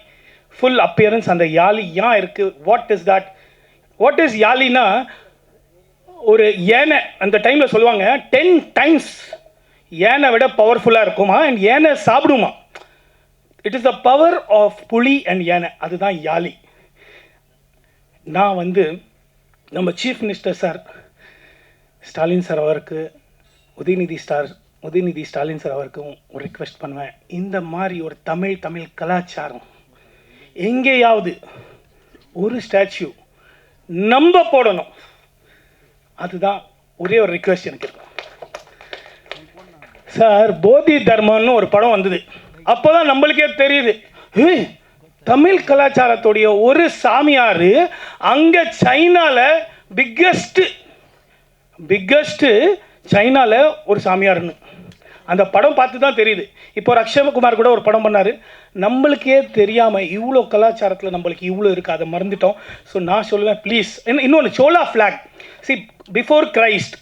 ஃபுல் அப்பியரன்ஸ் அந்த யாலி ஏன் இருக்குது, வாட் இஸ் யாலினா, ஒரு யானை அந்த டைமில் சொல்லுவாங்க 10 times யானை விட பவர்ஃபுல்லாக இருக்குமா, அண்ட் யானை சாப்பிடுமா. It is the power of புலி அண்ட் யானை, அதுதான் யாலி. நான் வந்து நம்ம chief minister sir Stalin sir அவருக்கு, உதயநிதி ஸ்டாலின் சார் அவருக்கும் ஒரு ரிக்வெஸ்ட் பண்ணுவேன். இந்த மாதிரி ஒரு தமிழ் கலாச்சாரம் எங்கேயாவது ஒரு ஸ்டாச்சு நம்ம போடணும். அதுதான் ஒரே ஒரு ரிக்வெஸ்ட் எனக்கு இருக்கும் சார். போதி தர்மம்னு ஒரு படம் வந்தது. அப்போ தான் நம்மளுக்கே தெரியுது, தமிழ் கலாச்சாரத்துடைய ஒரு சாமியார் அங்கே சைனாவில் பிக்கஸ்ட்டு சைனாவில் ஒரு சாமியார்னு அந்த படம் பார்த்து தான் தெரியுது. இப்போ ஒரு அக்ஷயகுமார் கூட ஒரு படம் பண்ணார். நம்மளுக்கே தெரியாமல் இவ்வளோ கலாச்சாரத்தில் நம்மளுக்கு இவ்வளோ இருக்குது, அதை மறந்துட்டோம். ஸோ நான் சொல்லுவேன் ப்ளீஸ். இன்னொன்று சோலா ஃப்ளாக், சி பிஃபோர்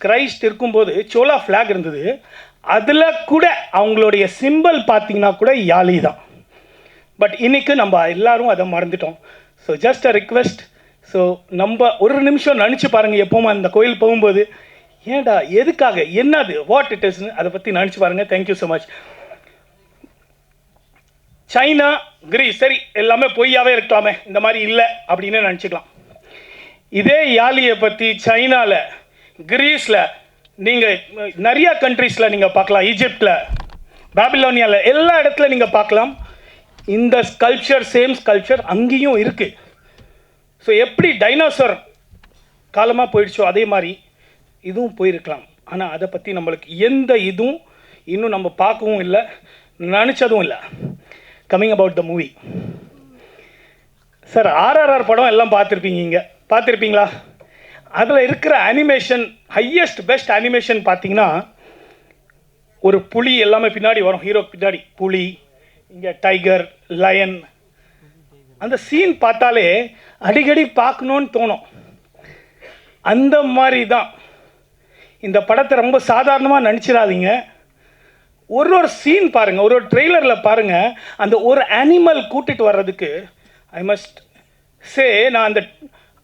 கிரைஸ்ட் இருக்கும்போது சோலா ஃப்ளாக் இருந்தது. அதில் கூட அவங்களுடைய சிம்பிள் பார்த்தீங்கன்னா கூட யாலி தான். பட் இன்னைக்கு நம்ம எல்லாரும் அதை மறந்துட்டோம். So just a request. So நம்ம ஒரு நிமிஷம் நினச்சி பாருங்கள், எப்போவுமே அந்த கோயில் போகும்போது ஏன்டா எதுக்காக என்னது வாட் இட் இஸ்ன்னு அதை பற்றி நினச்சி பாருங்கள். Thank you so much. China Greece சரி எல்லாமே பொய்யாவே இருக்கலாமே, இந்த மாதிரி இல்லை அப்படின்னு நினச்சிக்கலாம். இதே யாலியை பற்றி சைனாவில், கிரீஸில், நீங்கள் நிறைய கண்ட்ரீஸில் நீங்கள் பார்க்கலாம். ஈஜிப்டில், பாபிலோனியாவில், எல்லா இடத்துல நீங்கள் பார்க்கலாம். இந்த ஸ்கல்ப்சர், சேம் ஸ்கல்ப்சர் அங்கேயும் இருக்குது. ஸோ எப்படி டைனோசர் காலமாக போயிடுச்சோ அதே மாதிரி இதுவும் போயிருக்கலாம். ஆனால் அதை பற்றி நம்மளுக்கு எந்த இதுவும் இன்னும் நம்ம பார்க்கவும் இல்லை, நினச்சதும் இல்லை. Coming about the movie sir, RRR படம் எல்லாம் பார்த்துருப்பீங்களா? அதில் இருக்கிற அனிமேஷன், பெஸ்ட் அனிமேஷன் பார்த்தீங்கன்னா, ஒரு புலி எல்லாமே பின்னாடி வரும், ஹீரோ பின்னாடி புலி, இங்கே டைகர், லயன். அந்த சீன் பார்த்தாலே அடிக்கடி பார்க்கணுன்னு தோணும். அந்த மாதிரி தான் இந்த படத்தை ரொம்ப சாதாரணமாக நினச்சிடாதீங்க. ஒரு சீன் பாருங்கள், ஒரு ட்ரெய்லரில் பாருங்கள். அந்த ஒரு அனிமல் கூட்டிகிட்டு வர்றதுக்கு ஐ மஸ்ட் சே, நான் அந்த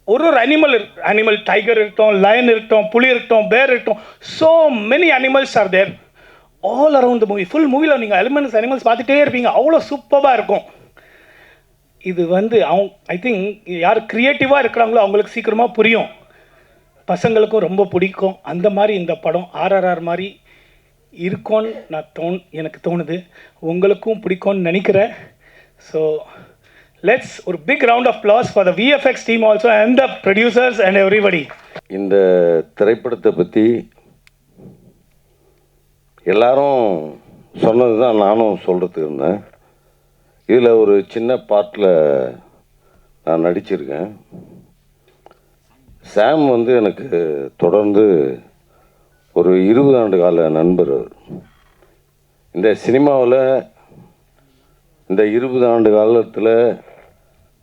ஒரு அனிமல் டைகர் இருக்கட்டும், லயன் இருக்கட்டும், புலி இருக்கட்டும், பேர் இருக்கட்டும், so many animals are there all around the movie. Full மூவியில் நீங்கள் அனிமல்ஸ் பார்த்துட்டே இருப்பீங்க, அவ்வளோ சூப்பராக இருக்கும். இது வந்து ஐ திங்க் யார் க்ரியேட்டிவாக இருக்கிறாங்களோ அவங்களுக்கு சீக்கிரமாக புரியும், பசங்களுக்கும் ரொம்ப பிடிக்கும். அந்த மாதிரி இந்த படம் RRR மாதிரி இருக்கும்னு எனக்கு தோணுது. உங்களுக்கும் பிடிக்கும்னு நினைக்கிறேன். ஸோ லெட்ஸ் ஒரு big round of applause for the VFX team also and the producers and everybody. இந்த திரைப்படத்தை பற்றி எல்லாரும் சொன்னது தான் நானும் சொல்கிறதுக்கு இருந்தேன். இதில் ஒரு சின்ன பார்ட்டில் நான் நடிச்சிருக்கேன். சாம் வந்து எனக்கு தொடர்ந்து ஒரு 20 ஆண்டு கால நண்பர். இந்த சினிமாவில் இந்த 20 ஆண்டு காலத்தில்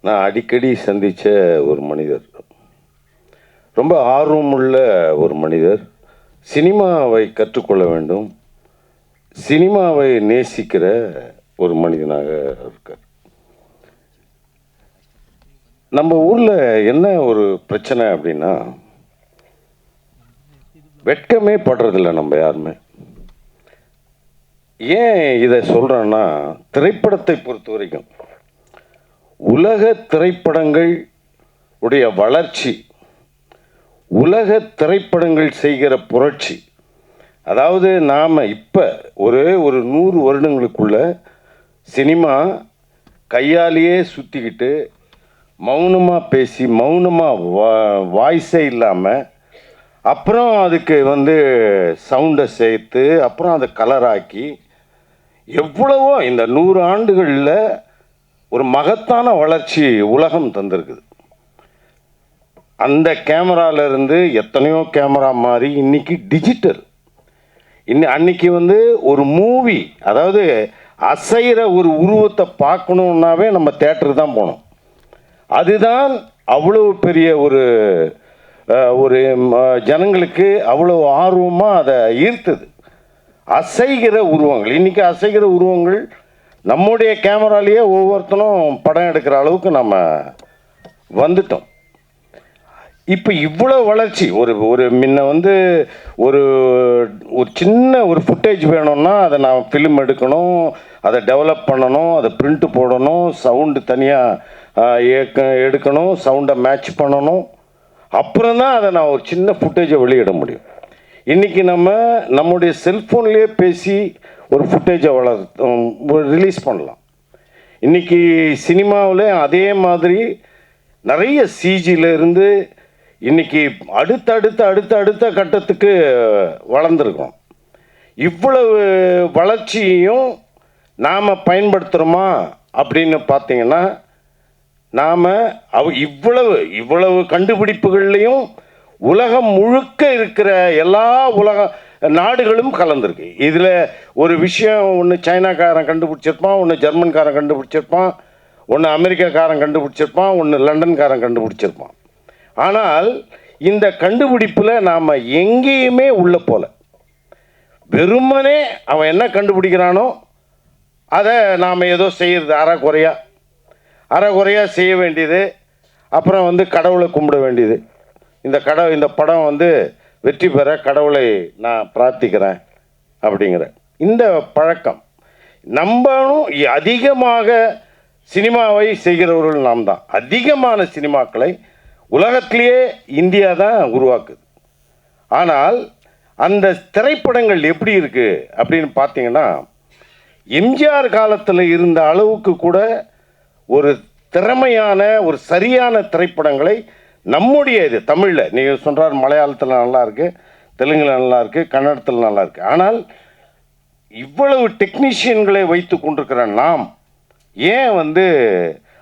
நான் அடிக்கடி சந்தித்த ஒரு மனிதர், ரொம்ப ஆர்வமுள்ள ஒரு மனிதர், சினிமாவை கற்றுக்கொள்ள வேண்டும், சினிமாவை நேசிக்கிற ஒரு மனிதனாக இருக்கார். நம்ம ஊரில் என்ன ஒரு பிரச்சனை அப்படின்னா, வெட்கமே படுறதில்ல நம்ம யாருமே. ஏன் இதை சொல்கிறேன்னா, திரைப்படத்தை பொறுத்த வரைக்கும் உலக திரைப்படங்கள் உடைய வளர்ச்சி, உலக திரைப்படங்கள் செய்கிற புரட்சி, அதாவது நாம் இப்போ ஒரு 100 வருடங்களுக்குள்ள சினிமா கையாலேயே சுற்றிக்கிட்டு மௌனமாக பேசி, மௌனமாக வாய்ஸே இல்லாமல், அப்புறம் அதுக்கு வந்து சவுண்டை சேர்த்து, அப்புறம் அதை கலராக்கி, எவ்வளவோ இந்த 100 ஆண்டுகளில் ஒரு மகத்தான வளர்ச்சி உலகம் தந்திருக்குது. அந்த கேமராவிலேருந்து எத்தனையோ கேமரா மாறி இன்னைக்கு டிஜிட்டல். அன்னைக்கு வந்து ஒரு மூவி, அதாவது அசைகிற ஒரு உருவத்தை பார்க்கணுன்னாவே நம்ம தேட்டருக்கு தான் போனோம். அதுதான் அவ்வளோ பெரிய ஒரு ஒரு ஜனங்களுக்கு அவ்வளோ ஆர்வமாக அதை ஈர்த்தது. அசைகிற உருவங்கள், இன்றைக்கி அசைகிற உருவங்கள் நம்முடைய கேமராலேயே ஒவ்வொருத்தனும் படம் எடுக்கிற அளவுக்கு நம்ம வந்துட்டோம். இப்போ இவ்வளோ வளர்ச்சி, ஒரு முன்ன வந்து ஒரு சின்ன ஒரு ஃபுட்டேஜ் வேணும்னா அதை நான் ஃபிலிம் எடுக்கணும், அதை டெவலப் பண்ணணும், அதை பிரிண்ட்டு போடணும், சவுண்டு தனியாக எடுக்கணும், சவுண்டை மேட்ச் பண்ணணும், அப்புறம் தான் அதை நான் ஒரு சின்ன ஃபுட்டேஜை வெளியிட முடியும். இன்றைக்கி நம்முடைய செல்ஃபோன்லேயே பேசி ஒரு ஃபுட்டேஜை ரிலீஸ் பண்ணலாம். இன்றைக்கி சினிமாவில் அதே மாதிரி நிறைய சிஜியிலேருந்து இன்றைக்கி அடுத்த கட்டத்துக்கு வளர்ந்துருக்கோம். இவ்வளவு வளர்ச்சியையும் நாம் பயன்படுத்துகிறோமா அப்படின்னு பார்த்தீங்கன்னா, நாம் இவ்வளவு கண்டுபிடிப்புகள்லையும் உலகம் முழுக்க இருக்கிற எல்லா நாடுகளும் கலந்துருக்கு. இதில் ஒரு விஷயம், ஒன்று சைனாக்காரன் கண்டுபிடிச்சிருப்பான், ஒன்று ஜெர்மன்காரன் கண்டுபிடிச்சிருப்பான், ஒன்று அமெரிக்காக்காரன் கண்டுபிடிச்சிருப்பான், ஒன்று லண்டன்காரன் கண்டுபிடிச்சிருப்பான். ஆனால் இந்த கண்டுபிடிப்பில் நாம் எங்கேயுமே உள்ள போல, வெறுமனே அவன் என்ன கண்டுபிடிக்கிறானோ அதை நாம் ஏதோ செய்கிறது அறகுறையாக செய்ய வேண்டியது. அப்புறம் வந்து கடவுளை கும்பிட வேண்டியது. இந்த படம் வந்து வெற்றி பெற கடவுளை நான் பிரார்த்திக்கிறேன் அப்படிங்கிற இந்த பழக்கம் நம்மளும் அதிகமாக சினிமாவை செய்கிறவர்கள் நாம் தான். அதிகமான சினிமாக்களை உலகத்திலேயே இந்தியா தான் உருவாக்குது. ஆனால் அந்த திரைப்படங்கள் எப்படி இருக்குது அப்படின்னு பார்த்தீங்கன்னா, எம்ஜிஆர் காலத்தில் இருந்த அளவுக்கு கூட ஒரு திறமையான ஒரு சரியான திரைப்படங்களை நம்முடைய இது தமிழில், நீங்கள் சொல்கிறார் மலையாளத்தில் நல்லா இருக்குது, தெலுங்கில் நல்லா இருக்குது, கன்னடத்தில் நல்லா இருக்குது. ஆனால் இவ்வளவு டெக்னீஷியன்களை வைத்து கொண்டிருக்கிற நாம் ஏன் வந்து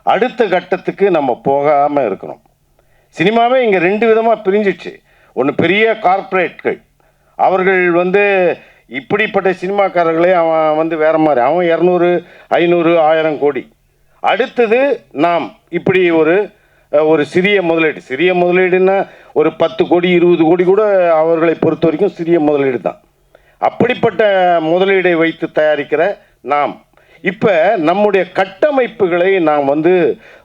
அடுத்த கட்டத்துக்கு நம்ம போகாமல் இருக்கிறோம்? சினிமாவே இங்கே 2 விதமாக பிரிஞ்சிச்சு. ஒன்று பெரிய கார்ப்பரேட்கள், அவர்கள் வந்து இப்படிப்பட்ட சினிமாக்காரர்களே அவன் வந்து வேறு மாதிரி, அவன் 200, 500, 1000 கோடி. அடுத்தது நாம் இப்படி ஒரு சிறிய முதலீடுன்னா ஒரு 10 கோடி 20 கோடி கூட அவர்களை பொறுத்த வரைக்கும் சிறிய முதலீடு தான். அப்படிப்பட்ட முதலீடை வைத்து தயாரிக்கிற நாம் இப்போ நம்முடைய கட்டமைப்புகளை நாம் வந்து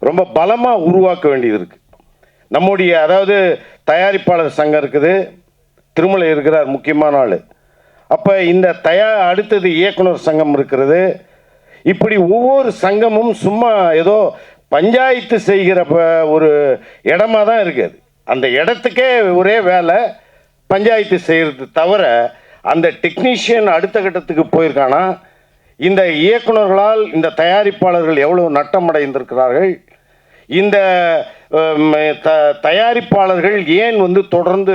ரொம்ப பலமாக உருவாக்க வேண்டியது இருக்குது. நம்முடைய அதாவது தயாரிப்பாளர் சங்கம் இருக்குது, திருமலை இருக்கிறார் முக்கியமான ஆள். அப்போ இந்த அடுத்தது இயக்குனர் சங்கம் இருக்கிறது. இப்படி ஒவ்வொரு சங்கமும் சும்மா ஏதோ பஞ்சாயத்து செய்கிற ஒரு இடமா தான் இருக்குது. அந்த இடத்துக்கே ஒரே வேலை பஞ்சாயத்து செய்கிறது தவிர அந்த டெக்னீஷியன் அடுத்த கட்டத்துக்கு போயிருக்கானா, இந்த இயக்குனர்களால் இந்த தயாரிப்பாளர்கள் எவ்வளோ நட்டமடைந்திருக்கிறார்கள், இந்த தயாரிப்பாளர்கள் ஏன் வந்து தொடர்ந்து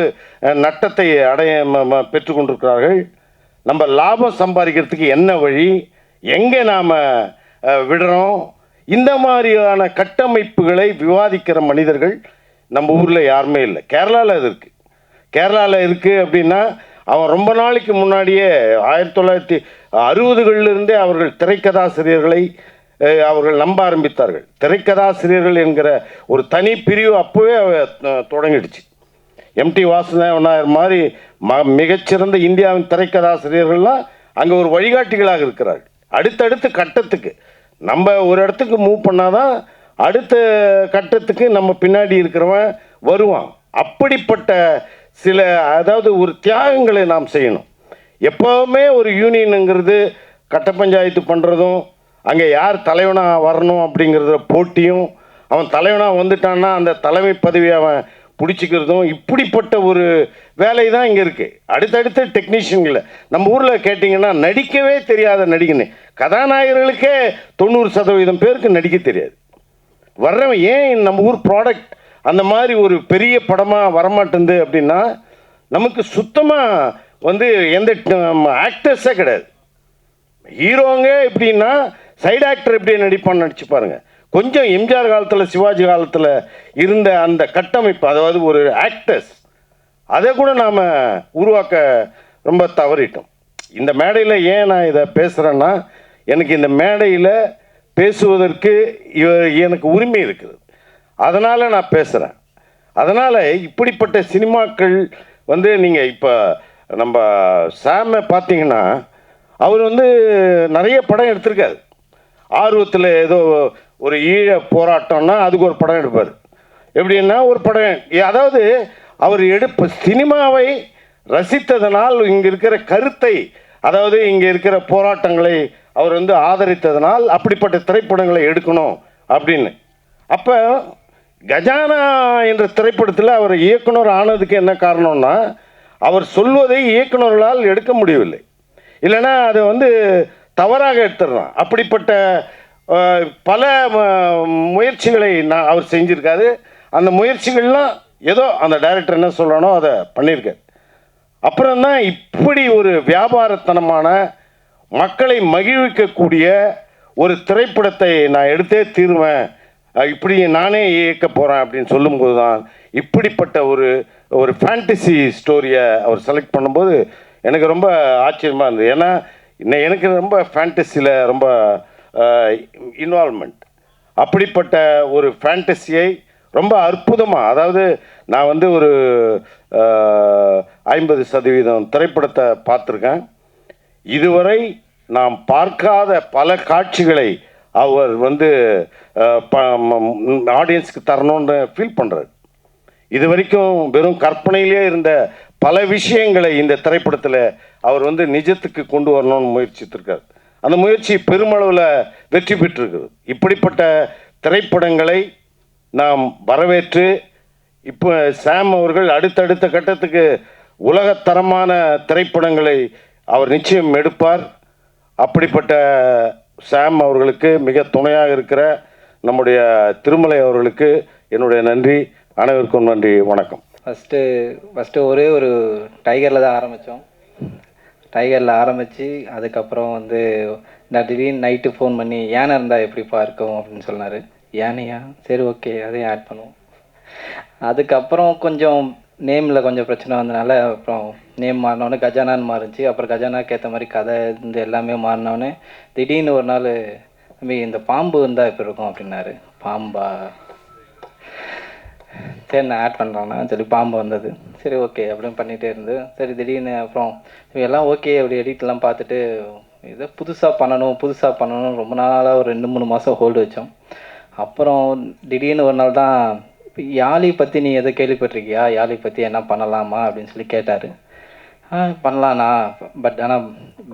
நட்டத்தை பெற்றுக்கொண்டிருக்கிறார்கள், நம்ம லாபம் சம்பாதிக்கிறதுக்கு என்ன வழி, எங்கே நாம் விடுறோம், இந்த மாதிரியான கட்டமைப்புகளை விவாதிக்கிற மனிதர்கள் நம்ம ஊரில் யாருமே இல்லை. கேரளாவில் அது இருக்குது. கேரளாவில் இருக்குது அப்படின்னா அவன் ரொம்ப நாளைக்கு முன்னாடியே 1960களிலிருந்தே அவர்கள் திரைக்கதாசிரியர்களை அவர்கள் நம்ப ஆரம்பித்தார்கள். திரைக்கதாசிரியர்கள் என்கிற ஒரு தனி பிரிவு அப்போவே தொடங்கிடுச்சு. எம்டி வாசுதேவன் மாதிரி மிகச்சிறந்த இந்தியாவின் திரைக்கதாசிரியர்கள்லாம் அங்கே ஒரு வழிகாட்டிகளாக இருக்கிறார்கள். அடுத்தடுத்த கட்டத்துக்கு நம்ம ஒரு இடத்துக்கு மூவ் பண்ணாதான் அடுத்த கட்டத்துக்கு நம்ம பின்னாடி இருக்கிறவன் வருவான். அப்படிப்பட்ட சில அதாவது ஒரு தியாகங்களை நாம் செய்யணும். எப்போவுமே ஒரு யூனியனுங்கிறது கட்ட பஞ்சாயத்து பண்ணுறதும், அங்கே யார் தலைவனாக வரணும் அப்படிங்கிறத போட்டியும், அவன் தலைவனாக வந்துட்டான்னா அந்த தலைமை பதவியை அவன் பிடிச்சிக்கிறதும், இப்படிப்பட்ட ஒரு வேலை தான் இங்கே இருக்குது. அடுத்தடுத்த டெக்னீஷியன்களை நம்ம ஊரில் கேட்டிங்கன்னா நடிக்கவே தெரியாத நடிகனே, கதாநாயகர்களுக்கே 90% பேருக்கு நடிக்க தெரியாது. வர்றவன் ஏன் நம்ம ஊர் ப்ராடக்ட் அந்த மாதிரி ஒரு பெரிய படமாக வரமாட்டேங்குது அப்படின்னா, நமக்கு சுத்தமாக வந்து எந்த ஆக்டர்ஸே கிடையாது. ஹீரோங்க எப்படின்னா சைடு ஆக்டர் எப்படி நடிப்பான்னு நடிச்சு பாருங்கள். கொஞ்சம் எம்ஜிஆர் காலத்தில் சிவாஜி காலத்தில் இருந்த அந்த கட்டமைப்பு, அதாவது ஒரு ஆக்டர்ஸ், அதை கூட நாம் உருவாக்க ரொம்ப தவறிட்டோம். இந்த மேடையில் ஏன் நான் இதை பேசுகிறேன்னா, எனக்கு இந்த மேடையில் பேசுவதற்கு எனக்கு உரிமை இருக்குது, அதனால் நான் பேசுகிறேன். அதனால் இப்படிப்பட்ட சினிமாக்கள் வந்து நீங்கள் இப்போ நம்ம சாமை பார்த்தீங்கன்னா அவர் வந்து நிறைய படம் எடுத்திருக்காரு. ஆர்வத்தில் ஏதோ ஒரு ஈழ போராட்டம்னா அதுக்கு ஒரு படம் எடுப்பார். எப்படின்னா ஒரு படம், அதாவது அவர் சினிமாவை ரசித்ததனால், இங்கே இருக்கிற கருத்தை, அதாவது இங்கே இருக்கிற போராட்டங்களை அவர் வந்து ஆதரித்ததனால் அப்படிப்பட்ட திரைப்படங்களை எடுக்கணும் அப்படின்னு. அப்போ கஜானா என்ற திரைப்படத்தில் அவர் இயக்குனர் ஆனதுக்கு என்ன காரணம்னா, அவர் சொல்வதை இயக்குனர்களால் எடுக்க முடியவில்லை, இல்லைன்னா அதை வந்து தவறாக எடுத்துடுறான். அப்படிப்பட்ட பல முயற்சிகளை அவர் செஞ்சுருக்காரு. அந்த முயற்சிகள்லாம் ஏதோ அந்த டைரக்டர் என்ன சொல்கிறானோ அதை பண்ணியிருக்காரு. அப்புறம்தான் இப்படி ஒரு வியாபாரத்தனமான மக்களை மகிழ்விக்கக்கூடிய ஒரு திரைப்படத்தை நான் எடுத்தே தீருவேன், இப்படி நானே இயக்க போகிறேன் அப்படின்னு சொல்லும்போது தான் இப்படிப்பட்ட ஒரு ஃபேண்டசி ஸ்டோரியை அவர் செலக்ட் பண்ணும்போது எனக்கு ரொம்ப ஆச்சரியமாக இருந்தது. ஏன்னா எனக்கு ரொம்ப ஃபேண்டசியில் ரொம்ப இன்வால்மெண்ட். அப்படிப்பட்ட ஒரு ஃபேண்டசியை ரொம்ப அற்புதமாக, அதாவது நான் வந்து ஒரு 50% திரைப்படத்தை பார்த்துருக்கேன். இதுவரை நாம் பார்க்காத பல காட்சிகளை அவர் வந்து ஆடியன்ஸுக்கு தரணுன்னு ஃபீல் பண்ணுறாரு. இது வரைக்கும் வெறும் கற்பனையிலே இருந்த பல விஷயங்களை இந்த திரைப்படத்தில் அவர் வந்து நிஜத்துக்கு கொண்டு வரணும்னு முயற்சித்திருக்கார். அந்த முயற்சி பெருமளவில் வெற்றி பெற்றிருக்குது. இப்படிப்பட்ட திரைப்படங்களை நாம் வரவேற்று, இப்போ சாம் அவர்கள் அடுத்தடுத்த கட்டத்துக்கு உலகத்தரமான திரைப்படங்களை அவர் நிச்சயம் எடுப்பார். அப்படிப்பட்ட சாம் அவர்களுக்கு மிக துணையாக இருக்கிற நம்முடைய திருமலை அவர்களுக்கு என்னுடைய நன்றி. அனைவருக்கும் நன்றி, வணக்கம். ஃபஸ்ட்டு ஒரே ஒரு டைகரில் தான் ஆரம்பித்தோம். டைகரில் ஆரம்பித்து அதுக்கப்புறம் வந்து நான் திடீர்னு நைட்டு ஃபோன் பண்ணி யானை இருந்தால் எப்படிப்பா இருக்கும் அப்படின்னு சொன்னார். யானையா, சரி ஓகே அதையும் ஆட் பண்ணுவோம். அதுக்கப்புறம் கொஞ்சம் நேமில் கொஞ்சம் பிரச்சனை வந்தனால அப்புறம் நேம் மாறினோடனே கஜானான்னு மாறிச்சு. அப்புறம் கஜானாக்கு ஏற்ற மாதிரி கதை இந்த எல்லாமே மாறினோடனே திடீர்னு ஒரு நாள் தம்பி இந்த பாம்பு இருந்தால் எப்படி இருக்கும் அப்படின்னாரு. பாம்பா, சரி நான் ஆட் பண்ணுறேன்னா சரி பாம்பு வந்தது. சரி ஓகே அப்படின்னு பண்ணிகிட்டே இருந்து சரி திடீர்னு அப்புறம் எல்லாம் ஓகே அப்படி எடிட்லாம் பார்த்துட்டு இதை புதுசாக பண்ணணும் ரொம்ப நாளாக ஒரு 2-3 மாதம் ஹோல்டு வச்சோம். அப்புறம் திடீர்னு ஒரு நாள் தான் யாழி பற்றி நீ எதை கேள்விப்பட்டிருக்கியா, யாழி பற்றி என்ன பண்ணலாமா அப்படின்னு சொல்லி கேட்டார். பண்ணலாண்ணா, பட் ஆனால்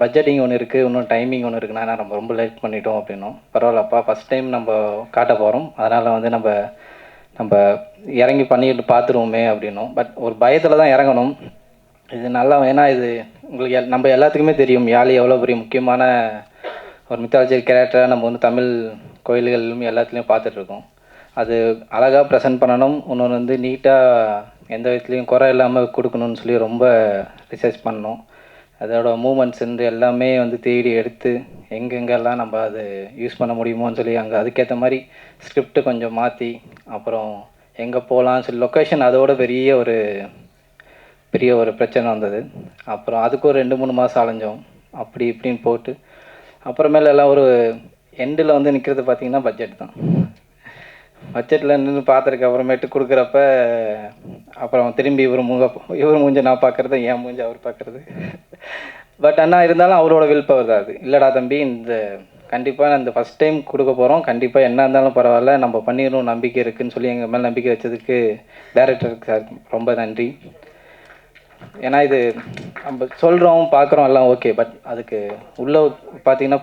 பட்ஜெட்டிங் ஒன்று இருக்குது, இன்னும் டைமிங் ஒன்று இருக்குண்ணா, நம்ம ரொம்ப லேட் பண்ணிட்டோம் அப்படின்னோம். பரவாயில்லப்பா, ஃபஸ்ட் டைம் நம்ம காட்ட போகிறோம், அதனால் வந்து நம்ம இறங்கி பண்ணிட்டு பார்த்துருவோமே அப்படின்னோம். பட் ஒரு பயத்தில் தான் இறங்கணும். இது நல்லா, ஏன்னா இது உங்களுக்கு நம்ம எல்லாத்துக்குமே தெரியும் யாழி எவ்வளோ பெரிய முக்கியமான ஒரு மித்தாலஜி கேரக்டராக நம்ம வந்து தமிழ் கோயில்களும் எல்லாத்துலேயும் பார்த்துட்ருக்கோம். அது அழகாக ப்ரெசென்ட் பண்ணணும், இன்னொன்று வந்து நீட்டாக எந்த விதத்துலேயும் குறை இல்லாமல் கொடுக்கணும்னு சொல்லி ரொம்ப ரிசர்ச் பண்ணோம். அதோட மூமெண்ட்ஸ் வந்து எல்லாமே வந்து தேடி எடுத்து எங்கெங்கெல்லாம் நம்ம அது யூஸ் பண்ண முடியுமோன்னு சொல்லி அங்கே அதுக்கேற்ற மாதிரி ஸ்கிரிப்டு கொஞ்சம் மாற்றி அப்புறம் எங்கே போகலான்னு சொல்லி லொக்கேஷன் அதோட பெரிய ஒரு பிரச்சனை வந்தது. அப்புறம் அதுக்கு ஒரு 2-3 மாதம் அலைஞ்சோம். அப்படி இப்படின்னு போட்டு அப்புறமேல எல்லாம் ஒரு எண்டில் வந்து நிற்கிறது பார்த்திங்கன்னா பட்ஜெட் தான். பட்ஜெட்டில் நின்று பார்த்துருக்கு அப்புறமேட்டு கொடுக்குறப்ப அப்புறம் திரும்பி இவர் மூஞ்ச நான் பார்க்குறது, என் மூஞ்ச அவர் பார்க்குறது. பட் ஆனால் இருந்தாலும் அவரோட வில் பவர் தான் அது. இல்லைடா தம்பி, இந்த கண்டிப்பாக இந்த ஃபஸ்ட் டைம் கொடுக்க போகிறோம், கண்டிப்பாக என்ன இருந்தாலும் பரவாயில்ல நம்ம பண்ணிடணும் நம்பிக்கை இருக்குதுன்னு சொல்லி எங்கள் மேலே நம்பிக்கை வச்சதுக்கு டைரக்டருக்கு சார் ரொம்ப நன்றி. ஏன்னா இது நம்ம சொல்கிறோம் பார்க்குறோம் எல்லாம் ஓகே, பட் அதுக்கு உள்ளே பார்த்திங்கன்னா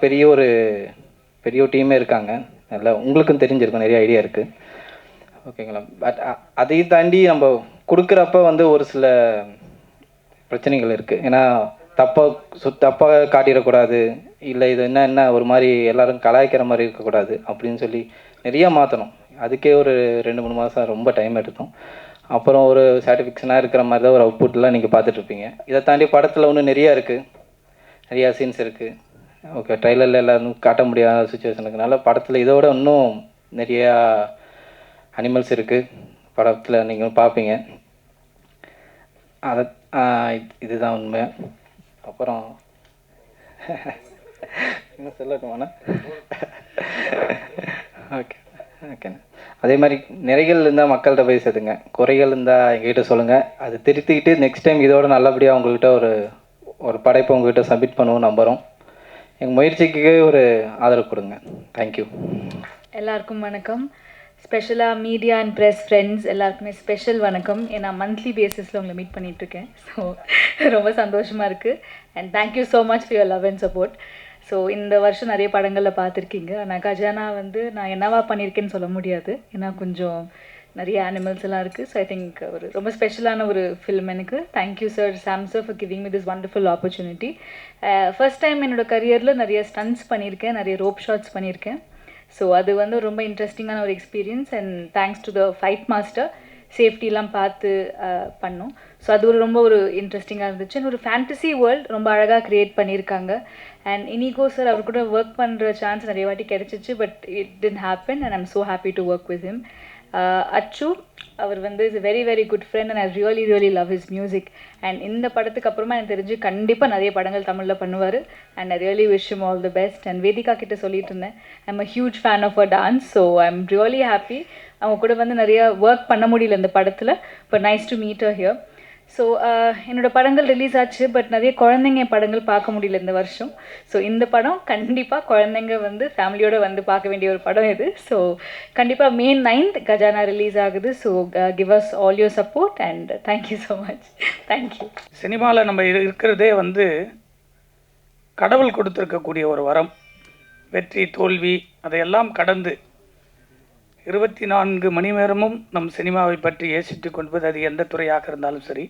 பெரிய டீமே இருக்காங்க. நல்லா உங்களுக்கும் தெரிஞ்சிருக்கும், நிறைய ஐடியா இருக்குது ஓகேங்களா. பட் அதையும் தாண்டி நம்ம கொடுக்குறப்ப வந்து ஒரு சில பிரச்சனைகள் இருக்குது. ஏன்னா தப்பாக காட்டிடக்கூடாது, இல்லை இது என்ன ஒரு மாதிரி எல்லோரும் கலாய்க்கிற மாதிரி இருக்கக்கூடாது அப்படின்னு சொல்லி நிறையா மாற்றணும். அதுக்கே ஒரு 2-3 மாதம் ரொம்ப டைம் எடுத்தோம். அப்புறம் ஒரு சாட்டிஸ்ஃபேக்ஷனாக இருக்கிற மாதிரி தான் ஒரு அவுட்புட்லாம் நீங்கள் பார்த்துட்ருப்பீங்க. இதை தாண்டி படத்தில் இன்னும் நிறையா இருக்குது, நிறையா சீன்ஸ் இருக்குது. ஓகே, ட்ரைலரில் எல்லோரும் காட்ட முடியாத சுச்சுவேஷனுக்குனால படத்தில் இதோட இன்னும் நிறையா அனிமல்ஸ் இருக்குது படத்தில், நீங்கள் பார்ப்பீங்க. அதை இதுதான் உண்மை. அப்புறம் என்ன சொல்லட்டுமாண்ணா? ஓகே. ஓகேண்ணா. அதே மாதிரி நிறைகள் இருந்தால் மக்கள்கிட்ட போய் சேர்த்துங்க, குறைகள் இருந்தால் எங்ககிட்ட சொல்லுங்கள். அது திருத்திக்கிட்டு நெக்ஸ்ட் டைம் இதோட நல்லபடியாக உங்கள்கிட்ட ஒரு படைப்பை உங்கள்கிட்ட சப்மிட் பண்ணுவோம் நம்புகிறோம். எங்கள் முயற்சிக்கு ஒரு ஆதரவு கொடுங்க. தேங்க்யூ. எல்லாருக்கும் வணக்கம். ஸ்பெஷலாக மீடியா அண்ட் ப்ரெஸ் ஃப்ரெண்ட்ஸ் எல்லாருக்குமே ஸ்பெஷல் வணக்கம். ஏன்னா மந்த்லி பேசிஸில் உங்களை மீட் பண்ணிகிட்ருக்கேன். ஸோ ரொம்ப சந்தோஷமாக இருக்குது. And thank you so much for your love and support. So இந்த வருஷம் நிறைய படங்களில் பார்த்துருக்கீங்க. ஆனால் கஜானா வந்து நான் என்னவா பண்ணியிருக்கேன்னு சொல்ல முடியாது. ஏன்னா கொஞ்சம் நிறைய அனிமல்ஸ் எல்லாம் இருக்குது. ஸோ ஐ திங்க் ஒரு ரொம்ப ஸ்பெஷலான ஒரு ஃபில்ம் எனக்கு. Thank you sir, Sam sir, for giving me this wonderful opportunity. First time என்னோடய கரியரில் நிறைய ஸ்டன்ட்ஸ் பண்ணியிருக்கேன், நிறைய ரோப் ஷாட்ஸ் பண்ணியிருக்கேன். ஸோ அது வந்து ரொம்ப இன்ட்ரெஸ்டிங்கான ஒரு experience. And thanks to the fight master, சேஃப்டிலாம் பார்த்து பண்ணோம். ஸோ அது ரொம்ப இன்ட்ரெஸ்டிங்காக இருந்துச்சு. ஒரு ஃபேண்டசி வேர்ல்ட் ரொம்ப அழகாக க்ரியேட் பண்ணியிருக்காங்க. அண்ட் இனிகோ சார் அவர் கூட ஒர்க் பண்ணுற சான்ஸ் நிறைய வாட்டி கிடச்சிச்சு, but it didn't happen. And I'm so happy to work with him. அச்சு அவர் வந்து is very very good friend and I really really love his music. And இந்த படத்துக்கு அப்புறமா எனக்கு தெரிஞ்சு கண்டிப்பாக நிறைய படங்கள் தமிழில் பண்ணுவார். And I really wish him all the best. And Vedhika கிட்ட சொல்லிட்டு இருந்தேன், I'm a huge fan of a dance. So I'm really happy. அவங்க கூட வந்து நிறைய ஒர்க் பண்ண முடியல இந்த படத்தில், but nice to meet her here. So என்னோடய படங்கள் ரிலீஸ் ஆச்சு, பட் நிறைய குழந்தைங்க படங்கள் பார்க்க முடியல இந்த வருஷம். ஸோ இந்த படம் கண்டிப்பாக குழந்தைங்க வந்து ஃபேமிலியோடு வந்து பார்க்க வேண்டிய ஒரு படம் இது. ஸோ கண்டிப்பாக May 9th கஜானா ரிலீஸ் ஆகுது. So give us all your support and thank you so much. Thank you. சினிமாவில் நம்ம இருக்கிறதே வந்து கடவுள் கொடுத்துருக்கக்கூடிய ஒரு வரம். வெற்றி தோல்வி அதையெல்லாம் கடந்து 24 மணி நேரமும் நம் சினிமாவை பற்றி யோசித்து கொள்வது, அது எந்த துறையாக இருந்தாலும் சரி.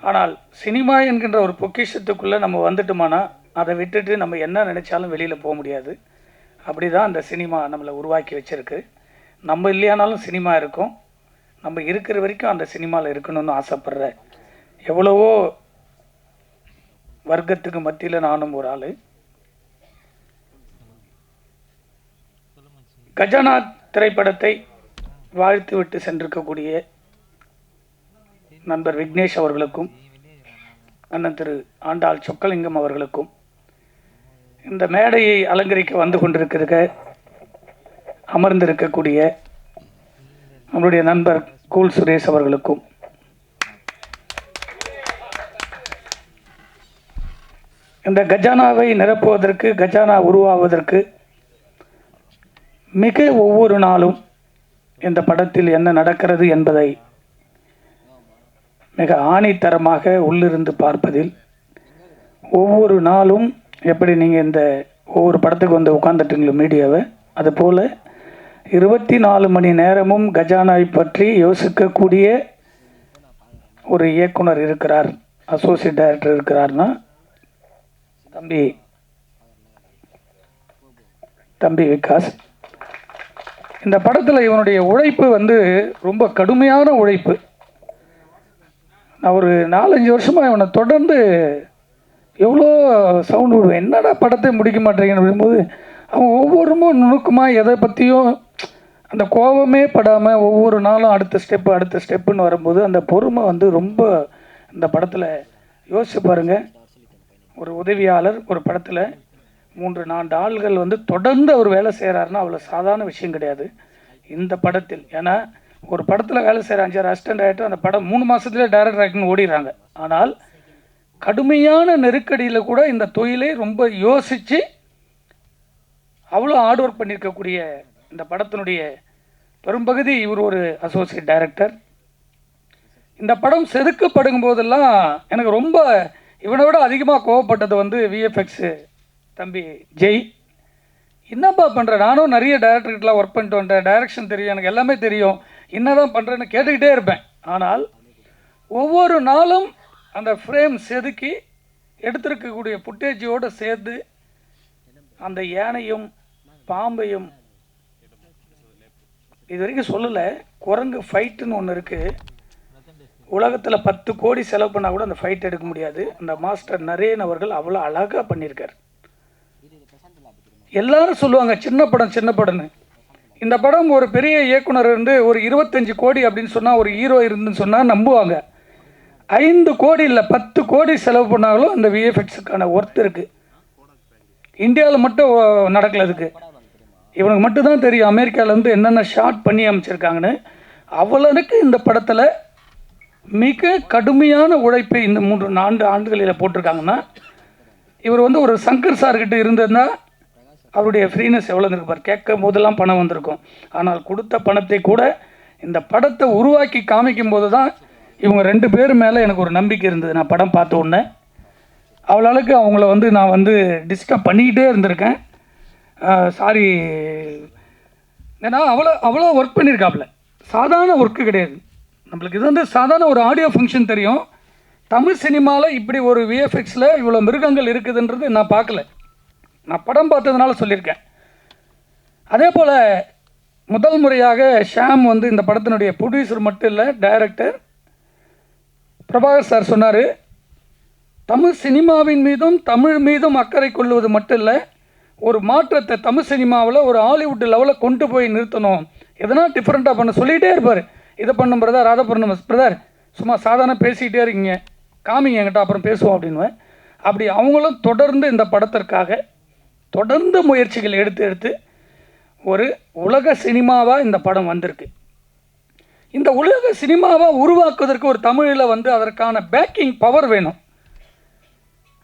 ஆனால் சினிமா என்கின்ற ஒரு பொக்கிஷத்துக்குள்ளே நம்ம வந்துட்டோமானா அதை விட்டுட்டு நம்ம என்ன நினச்சாலும் வெளியில் போக முடியாது. அப்படி தான் அந்த சினிமா நம்மளை உருவாக்கி வச்சுருக்கு. நம்ம இல்லையானாலும் சினிமா இருக்கும். நம்ம இருக்கிற வரைக்கும் அந்த சினிமாவில் இருக்கணும்னு ஆசைப்படுற எவ்வளவோ வர்க்கத்துக்கு மத்தியில் நானும் ஒரு ஆள். கஜானா திரைப்படத்தை வாழ்த்து விட்டு சென்றிருக்கக்கூடிய நண்பர் விக்னேஷ் அவர்களுக்கும், அண்ணன் திரு ஆண்டாள் சொக்கலிங்கம் அவர்களுக்கும், இந்த மேடையை அலங்கரிக்க வந்து கொண்டிருக்கிற அமர்ந்திருக்கக்கூடிய நம்முடைய நண்பர் கூல் சுரேஷ் அவர்களுக்கும், இந்த கஜானாவை நிரப்புவதற்கு, கஜானா உருவாவதற்கு மிக ஒவ்வொரு நாளும் இந்த படத்தில் என்ன நடக்கிறது என்பதை மிக ஆணித்தரமாக உள்ளிருந்து பார்ப்பதில், ஒவ்வொரு நாளும் எப்படி நீங்கள் இந்த ஒவ்வொரு படத்துக்கு வந்து உட்காந்துட்டீங்களோ மீடியாவை, அதுபோல் 24 மணி நேரமும் கஜானாவை பற்றி யோசிக்கக்கூடிய ஒரு இயக்குனர் இருக்கிறார், அசோசியேட் டைரக்டர் இருக்கிறார்னா தம்பி விகாஸ். இந்த படத்தில் இவனுடைய உழைப்பு வந்து ரொம்ப கடுமையான உழைப்பு. நான் ஒரு 4-5 வருஷமாக இவனை தொடர்ந்து எவ்வளோ சவுண்டு விடுவேன், என்னடா படத்தை முடிக்க மாட்டேங்கன்னு அப்படிங்கும்போது அவன் ஒவ்வொருமும் நுணுக்கமாக எதை பற்றியும் அந்த கோபமே படாமல் ஒவ்வொரு நாளும் அடுத்த ஸ்டெப்புன்னு வரும்போது அந்த பொறுமை வந்து ரொம்ப இந்த படத்தில் யோசிச்சு பாருங்கள். ஒரு உதவியாளர் ஒரு படத்தில் 3-4 ஆள்கள் வந்து தொடர்ந்து அவர் வேலை செய்கிறாருன்னா அவ்வளோ சாதாரண விஷயம் கிடையாது இந்த படத்தில். ஏன்னா ஒரு படத்தில் வேலை செய்கிற 5-6 அசிஸ்டன்ட் டைரக்டர் அந்த படம் 3 மாதத்துலேயே டைரக்டர் ஆக்டிங் ஓடிடுறாங்க. ஆனால் கடுமையான நெருக்கடியில் கூட இந்த தொழிலை ரொம்ப யோசித்து அவ்வளோ ஹார்ட் ஒர்க் பண்ணியிருக்கக்கூடிய இந்த படத்தினுடைய பெரும்பகுதி இவர் ஒரு அசோசியேட் டைரக்டர். இந்த படம் செதுக்கப்படும் போதெல்லாம் எனக்கு ரொம்ப இவனை விட அதிகமாக கோவப்பட்டது வந்து விஎஃப்எக்ஸு தம்பி ஜெய். என்னப்பா பண்ணுற, நானும் நிறைய டைரக்டர்கிட்டலாம் ஒர்க் பண்ணிட்டு வந்துட்டேன், டைரக்ஷன் தெரியும், எனக்கு எல்லாமே தெரியும், என்ன தான் பண்ணுறேன்னு கேட்டுக்கிட்டே இருப்பேன். ஆனால் ஒவ்வொரு நாளும் அந்த ஃப்ரேம் செதுக்கி எடுத்திருக்கக்கூடிய புட்டேஜோடு சேர்த்து அந்த யானையும் பாம்பையும் இது வரைக்கும் சொல்லலை. குரங்கு ஃபைட்டுன்னு ஒன்று இருக்குது, உலகத்தில் 10 கோடி செலவு பண்ணால் கூட அந்த ஃபைட் எடுக்க முடியாது. அந்த மாஸ்டர் நரேன் அவர்கள் அவ்வளோ அழகாக பண்ணியிருக்கார். எல்லாரும் சொல்லுவாங்க சின்ன படம்னு. இந்த படம் ஒரு பெரிய இயக்குனர் இருந்து ஒரு 25 கோடி அப்படின்னு சொன்னால், ஒரு ஹீரோ இருந்துன்னு சொன்னால் நம்புவாங்க. 5 கோடி இல்லை 10 கோடி செலவு பண்ணாலும் அந்த விஎஃப்எக்ஸுக்கான ஒர்த் இருக்குது. இந்தியாவில் மட்டும் நடக்கல. அதுக்கு இவனுக்கு மட்டும்தான் தெரியும் அமெரிக்காவிலேருந்து என்னென்ன ஷாட் பண்ணி அமைச்சிருக்காங்கன்னு. அவளுக்கு இந்த படத்தில் மிக கடுமையான உழைப்பை இந்த 3-4 ஆண்டுகளில் போட்டிருக்காங்கன்னா, இவர் வந்து ஒரு சங்கர் சார்கிட்ட இருந்ததுன்னா அவருடைய ஃப்ரீனஸ் எவ்வளோ இருந்திருப்பார். கேட்கும் போதெல்லாம் பணம் வந்திருக்கும். ஆனால் கொடுத்த பணத்தை கூட இந்த படத்தை உருவாக்கி காமிக்கும் போது தான் இவங்க 2 பேர் மேலே எனக்கு ஒரு நம்பிக்கை இருந்தது. நான் படம் பார்த்த உடனே அவளுக்கு அவங்கள வந்து நான் வந்து டிஸ்டர்ப் பண்ணிக்கிட்டே இருந்திருக்கேன். சாரி, ஏன்னா அவ்வளோ ஒர்க் பண்ணியிருக்காப்புல. சாதாரண ஒர்க்கு கிடையாது. நம்மளுக்கு இது வந்து சாதாரண ஒரு ஆடியோ ஃபங்க்ஷன் தெரியும். தமிழ் சினிமாவில் இப்படி ஒரு விஎஃப்எக்ஸில் இவ்வளோ மிருகங்கள் இருக்குதுன்றது நான் பார்க்கல. நான் படம் பார்த்ததுனால சொல்லியிருக்கேன். அதே போல் முதல் முறையாக ஷாம் வந்து இந்த படத்தினுடைய ப்ரொடியூசர் மட்டும் இல்லை, டைரக்டர். பிரபாகர் சார் சொன்னார், தமிழ் சினிமாவின் மீதும் தமிழ் மீதும் அக்கறை கொள்வது மட்டும் இல்லை, ஒரு மாற்றத்தை தமிழ் சினிமாவில் ஒரு ஹாலிவுட் லெவலில் கொண்டு போய் நிறுத்தணும், எதனா டிஃப்ரெண்ட்டாக பண்ண சொல்லிகிட்டே இருப்பார். இதை பண்ணும் பிரதர், அதை பண்ணும் பிரதர், சும்மா சாதாரண பேசிக்கிட்டே இருக்கீங்க, காமிங்க என்கிட்ட, அப்புறம் பேசுவோம் அப்படின்னுவேன். அப்படி அவங்களும் தொடர்ந்து இந்த படத்திற்காக தொடர்ந்து முயற்சிகள் எடுத்து ஒரு உலக சினிமாவாக இந்த படம் வந்திருக்கு. இந்த உலக சினிமாவாக உருவாக்குவதற்கு ஒரு தமிழில் வந்து அதற்கான பேக்கிங் பவர் வேணும்.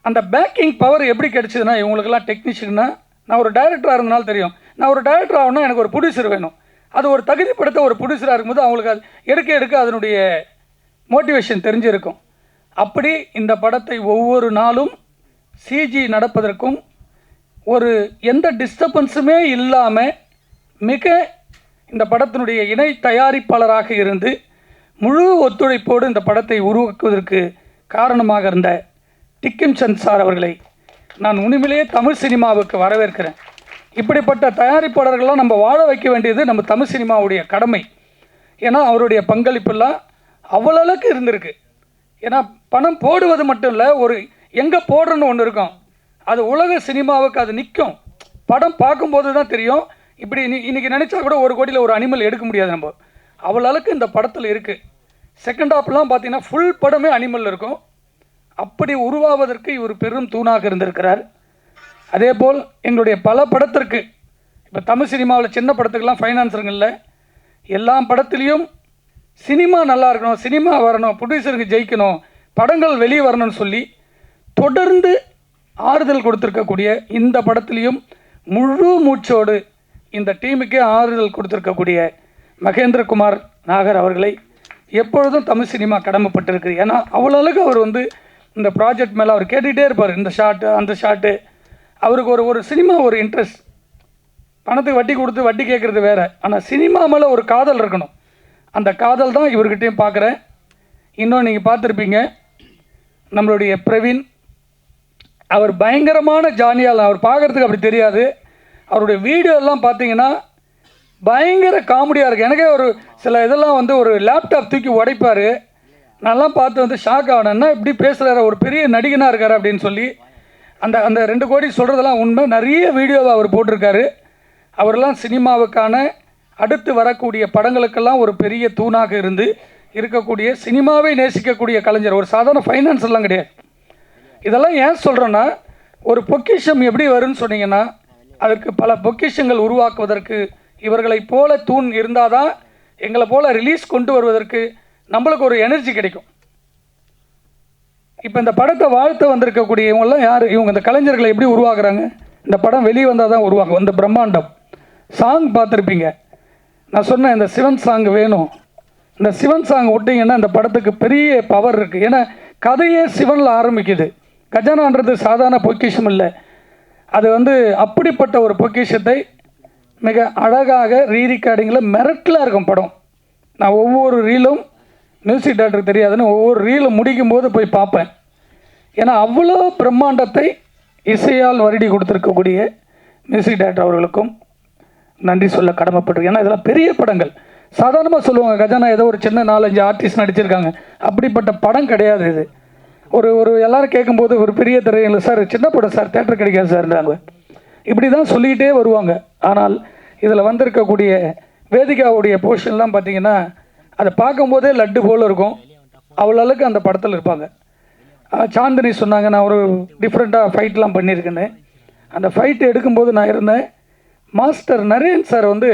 அந்த பேக்கிங் பவர் எப்படி கிடைச்சதுன்னா, இவங்களுக்கெல்லாம் டெக்னீஷியன்னா, நான் ஒரு டைரக்டராக இருந்தனால தெரியும். நான் ஒரு டைரக்டர் ஆகணும்னா எனக்கு ஒரு ப்ரொடியூசர் வேணும். அது ஒரு தகுதிப்படுத்த ஒரு ப்ரொடியூசராக இருக்கும்போது அவங்களுக்கு அது எடுக்க அதனுடைய மோட்டிவேஷன் தெரிஞ்சிருக்கும். அப்படி இந்த படத்தை ஒவ்வொரு நாளும் சிஜி நடப்பதற்கும் ஒரு எந்த டிஸ்டர்பன்ஸுமே இல்லாமல் மிக இந்த படத்தினுடைய இணை தயாரிப்பாளராக இருந்து முழு ஒத்துழைப்போடு இந்த படத்தை உருவாக்குவதற்கு காரணமாக இருந்த டிக்கின்சன் சார் அவர்களை நான் உண்மையிலேயே தமிழ் சினிமாவுக்கு வரவேற்கிறேன். இப்படிப்பட்ட தயாரிப்பாளர்கள்லாம் நம்ம வாழ வைக்க வேண்டியது நம்ம தமிழ் சினிமாவுடைய கடமை. ஏன்னா அவருடைய பங்களிப்பெல்லாம் அவ்வளவுக்கு இருந்திருக்கு. ஏன்னா பணம் போடுவது மட்டும் இல்லை, ஒரு எங்கே போடுறன்னு ஒன்று இருக்கும், அது உலக சினிமாவுக்கு அது நிற்கும். படம் பார்க்கும்போது தான் தெரியும். இப்படி இன்றைக்கி நினச்சா கூட 1 கோடியில் ஒரு அனிமல் எடுக்க முடியாது. நம்ம அவ்வளவுக்கு இந்த படத்தில் இருக்குது. செகண்ட் ஹாப்லாம் பார்த்தீங்கன்னா ஃபுல் படமே அனிமல் இருக்கும். அப்படி உருவாவதற்கு இவர் பெரும் தூணாக இருந்திருக்கிறார். அதே போல் எங்களுடைய பல படத்திற்கு, இப்போ தமிழ் சினிமாவில் சின்ன படத்துக்கெல்லாம் ஃபைனான்ஸருங்க இல்லை, எல்லா படத்துலேயும் சினிமா நல்லா இருக்கணும், சினிமா வரணும், ப்ரொடியூசருக்கு ஜெயிக்கணும், படங்கள் வெளியே வரணும்னு சொல்லி தொடர்ந்து ஆறுதல் கொடுத்துருக்கக்கூடிய இந்த படத்துலேயும் முழு மூச்சோடு இந்த டீமுக்கே ஆறுதல் கொடுத்துருக்கக்கூடிய மகேந்திரகுமார் நாகர் அவர்களை எப்பொழுதும் தமிழ் சினிமா கடமைப்பட்டிருக்கு. ஏன்னா அவ்வளோக்கு அவர் வந்து இந்த ப்ராஜெக்ட் மேலே அவர் கேட்டுகிட்டே இருப்பார், இந்த ஷாட்டு அந்த ஷாட்டு. அவருக்கு ஒரு சினிமா ஒரு இன்ட்ரெஸ்ட். பணத்துக்கு வட்டி கொடுத்து வட்டி கேட்குறது வேறு, ஆனால் சினிமா மேலே ஒரு காதல் இருக்கணும். அந்த காதல் தான் இவர்கிட்டையும் பார்க்குறேன். இன்னும் நீங்கள் பார்த்துருப்பீங்க நம்மளுடைய பிரவீன், அவர் பயங்கரமான ஜானியால், அவர் பார்க்குறதுக்கு அப்படி தெரியாது. அவருடைய வீடியோ எல்லாம் பார்த்தீங்கன்னா பயங்கர காமெடியாக இருக்குது. எனக்கே ஒரு சில இதெல்லாம் வந்து ஒரு லேப்டாப் தூக்கி உடைப்பார். நான்லாம் பார்த்து வந்து ஷாக் ஆனேன்னா, இப்படி பேசுகிறாரு, ஒரு பெரிய நடிகனாக இருக்கார் அப்படின்னு சொல்லி. அந்த 2 கோடி சொல்கிறதெல்லாம் உண்மை. நிறைய வீடியோவை அவர் போட்டிருக்காரு. அவரெல்லாம் சினிமாவுக்கான அடுத்து வரக்கூடிய படங்களுக்கெல்லாம் ஒரு பெரிய தூணாக இருந்து இருக்கக்கூடிய, சினிமாவை நேசிக்கக்கூடிய கலைஞர். ஒரு சாதாரண ஃபைனான்ஸ் எல்லாம் கிடையாது. இதெல்லாம் ஏன் சொல்கிறேன்னா, ஒரு பொக்கிஷம் எப்படி வரும்னு சொன்னீங்கன்னா, அதற்கு பல பொக்கிஷங்கள் உருவாக்குவதற்கு இவர்களைப் போல தூண் இருந்தால் தான் எங்களை போல் ரிலீஸ் கொண்டு வருவதற்கு நம்மளுக்கு ஒரு எனர்ஜி கிடைக்கும். இப்போ இந்த படத்தை வாழ்த்து வந்திருக்கக்கூடிய இவங்கெல்லாம் யார்? இவங்க இந்த கலைஞர்களை எப்படி உருவாக்குறாங்க? இந்த படம் வெளியே வந்தால் தான் உருவாக்கும். இந்த பிரம்மாண்டம் சாங் பார்த்துருப்பீங்க. நான் சொன்னேன் இந்த சிவன் சாங் வேணும். இந்த சிவன் சாங் விட்டிங்கன்னா இந்த படத்துக்கு பெரிய பவர் இருக்குது. ஏன்னா கதையே சிவனில் ஆரம்பிக்குது. கஜானான்றது சாதாரண பொக்கிஷம் இல்லை. அது வந்து அப்படிப்பட்ட ஒரு பொக்கிஷத்தை மிக அழகாக ரீரிகார்டிங்கில் மிரட்டலாக இருக்கும் படம். நான் ஒவ்வொரு ரீலும் மியூசிக் டைரக்டருக்கு தெரியாதுன்னு ஒவ்வொரு ரீலும் முடிக்கும் போது போய் பார்ப்பேன். ஏன்னா அவ்வளோ பிரம்மாண்டத்தை இசையால் வருடி கொடுத்துருக்கக்கூடிய மியூசிக் டைரக்டர் அவர்களுக்கும் நன்றி சொல்ல கடமைப்பட்டிருக்கு. ஏன்னா இதெல்லாம் பெரிய படங்கள். சாதாரணமாக சொல்லுவாங்க கஜானா ஏதோ ஒரு சின்ன 4-5 ஆர்டிஸ்ட் நடிச்சிருக்காங்க. அப்படிப்பட்ட படம் கிடையாது இது. ஒரு எல்லோரும் கேட்கும்போது ஒரு பெரிய திரையில் சார் சின்ன படம் சார், தேட்டர் கிடைக்காது சார்ன்றாங்க. இப்படி தான் சொல்லிக்கிட்டே வருவாங்க. ஆனால் இதில் வந்திருக்கக்கூடிய வேதிகாவுடைய போர்ஷன்லாம் பார்த்திங்கன்னா அதை பார்க்கும்போதே லட்டு போல் இருக்கும். அவ்வளோக்கு அந்த படத்தில் இருப்பாங்க. சாந்தினி சொன்னாங்க நான் ஒரு டிஃப்ரெண்ட்டாக ஃபைட்லாம் பண்ணியிருக்கேன்னு. அந்த ஃபைட்டு எடுக்கும்போது நான் இருந்தேன். மாஸ்டர் நரேன் சார் வந்து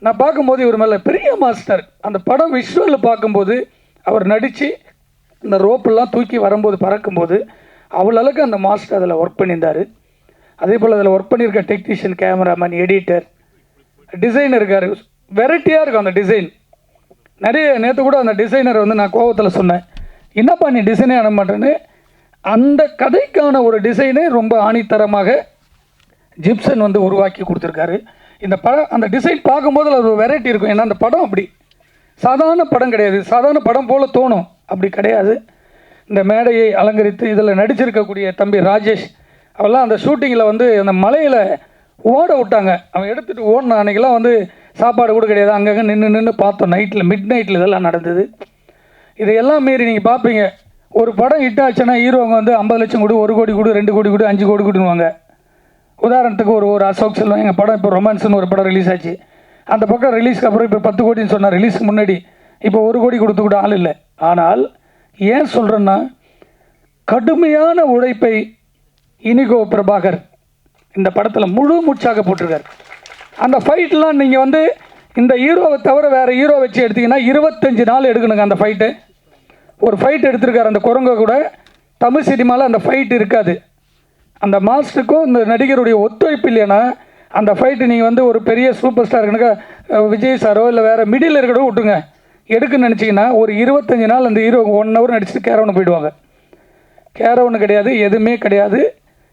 நான் பார்க்கும்போது இவர் மேலே பெரிய மாஸ்டர். அந்த படம் விஷுவலில் பார்க்கும்போது அவர் நடித்து இந்த ரோப்பெல்லாம் தூக்கி வரும்போது பறக்கும்போது அவ்வளோக்கு அந்த மாஸ்டர் அதில் ஒர்க் பண்ணியிருந்தார். அதே போல் அதில் ஒர்க் பண்ணியிருக்க டெக்னீஷியன், கேமராமேன், எடிட்டர், டிசைனர் இருக்கார். வெரைட்டியாக இருக்கும் அந்த டிசைன். நிறைய நேற்று கூட அந்த டிசைனர் வந்து நான் கோவத்தில் சொன்னேன், என்னப்பா நீ டிசைனே அனுப்ப மாட்டேன்னு. அந்த கதைக்கான ஒரு டிசைனை ரொம்ப ஆணித்தரமாக ஜிப்சன் வந்து உருவாக்கி கொடுத்துருக்காரு. இந்த படம் அந்த டிசைன் பார்க்கும்போது அது ஒரு வெரைட்டி இருக்கும். ஏன்னா அந்த படம் அப்படி சாதாரண படம் கிடையாது, சாதாரண படம் போல் தோணும், அப்படி கிடையாது. இந்த மேடையை அலங்கரித்து இதில் நடிச்சிருக்கக்கூடிய தம்பி ராஜேஷ் அவெல்லாம் அந்த ஷூட்டிங்கில் வந்து அந்த மலையில் ஓட விட்டாங்க. அவன் எடுத்துகிட்டு ஓடின அன்றைக்கெல்லாம் வந்து சாப்பாடு கூட கிடையாது, அங்கங்கே நின்று பார்த்தோம். நைட்டில் மிட் நைட்டில் இதெல்லாம் நடந்தது. இதையெல்லாம் மீறி நீங்கள் பார்ப்பீங்க, ஒரு படம் ஹிட் ஆச்சுன்னா ஹீரோங்க வந்து 50 லட்சம் கொடு, 1 கோடி கொடு, 2 கோடி கொடு, 5 கோடி கொடுவாங்க. உதாரணத்துக்கு ஒரு அசோக் செல்வம் எங்கள் படம் இப்போ ரொமான்ஸ்னு ஒரு படம் ரிலீஸ் ஆச்சு. அந்த பக்கம் ரிலீஸ்க்கு அப்புறம் இப்போ 10 கோடின்னு சொன்னார் ரிலீஸ்க்கு முன்னாடி. இப்போ 1 கோடி கொடுத்து கூட ஆள் இல்லை. ஆனால் ஏன் சொல்கிறேன்னா, கடுமையான உழைப்பை இனிகோ பிரபாகர் இந்த படத்தில் முழு மூச்சாக போட்டிருக்கார். அந்த ஃபைட்லாம் நீங்கள் வந்து இந்த ஹீரோவை தவிர வேறு ஹீரோ வச்சு எடுத்திங்கன்னா 25 நாள் எடுக்கணுங்க அந்த ஃபைட்டு. ஒரு ஃபைட் எடுத்திருக்காரு அந்த குரங்க கூட. தமிழ் சினிமாவில் அந்த ஃபைட் இருக்காது. அந்த மாஸ்டருக்கும் இந்த நடிகருடைய ஒத்துழைப்பு இல்லைன்னா அந்த ஃபைட்டு நீங்கள் வந்து ஒரு பெரிய சூப்பர் ஸ்டார் கணக்கா விஜய் சாரோ இல்லை வேறு மிடில் இருக்கடோ விட்டுங்க எடுக்குன்னு நினச்சிங்கன்னா ஒரு 25 நாள் அந்த ஹீரோ 1 ஹவர் நடிச்சுட்டு கேரவனு போயிடுவாங்க. கேரவனு கிடையாது, எதுவுமே கிடையாது.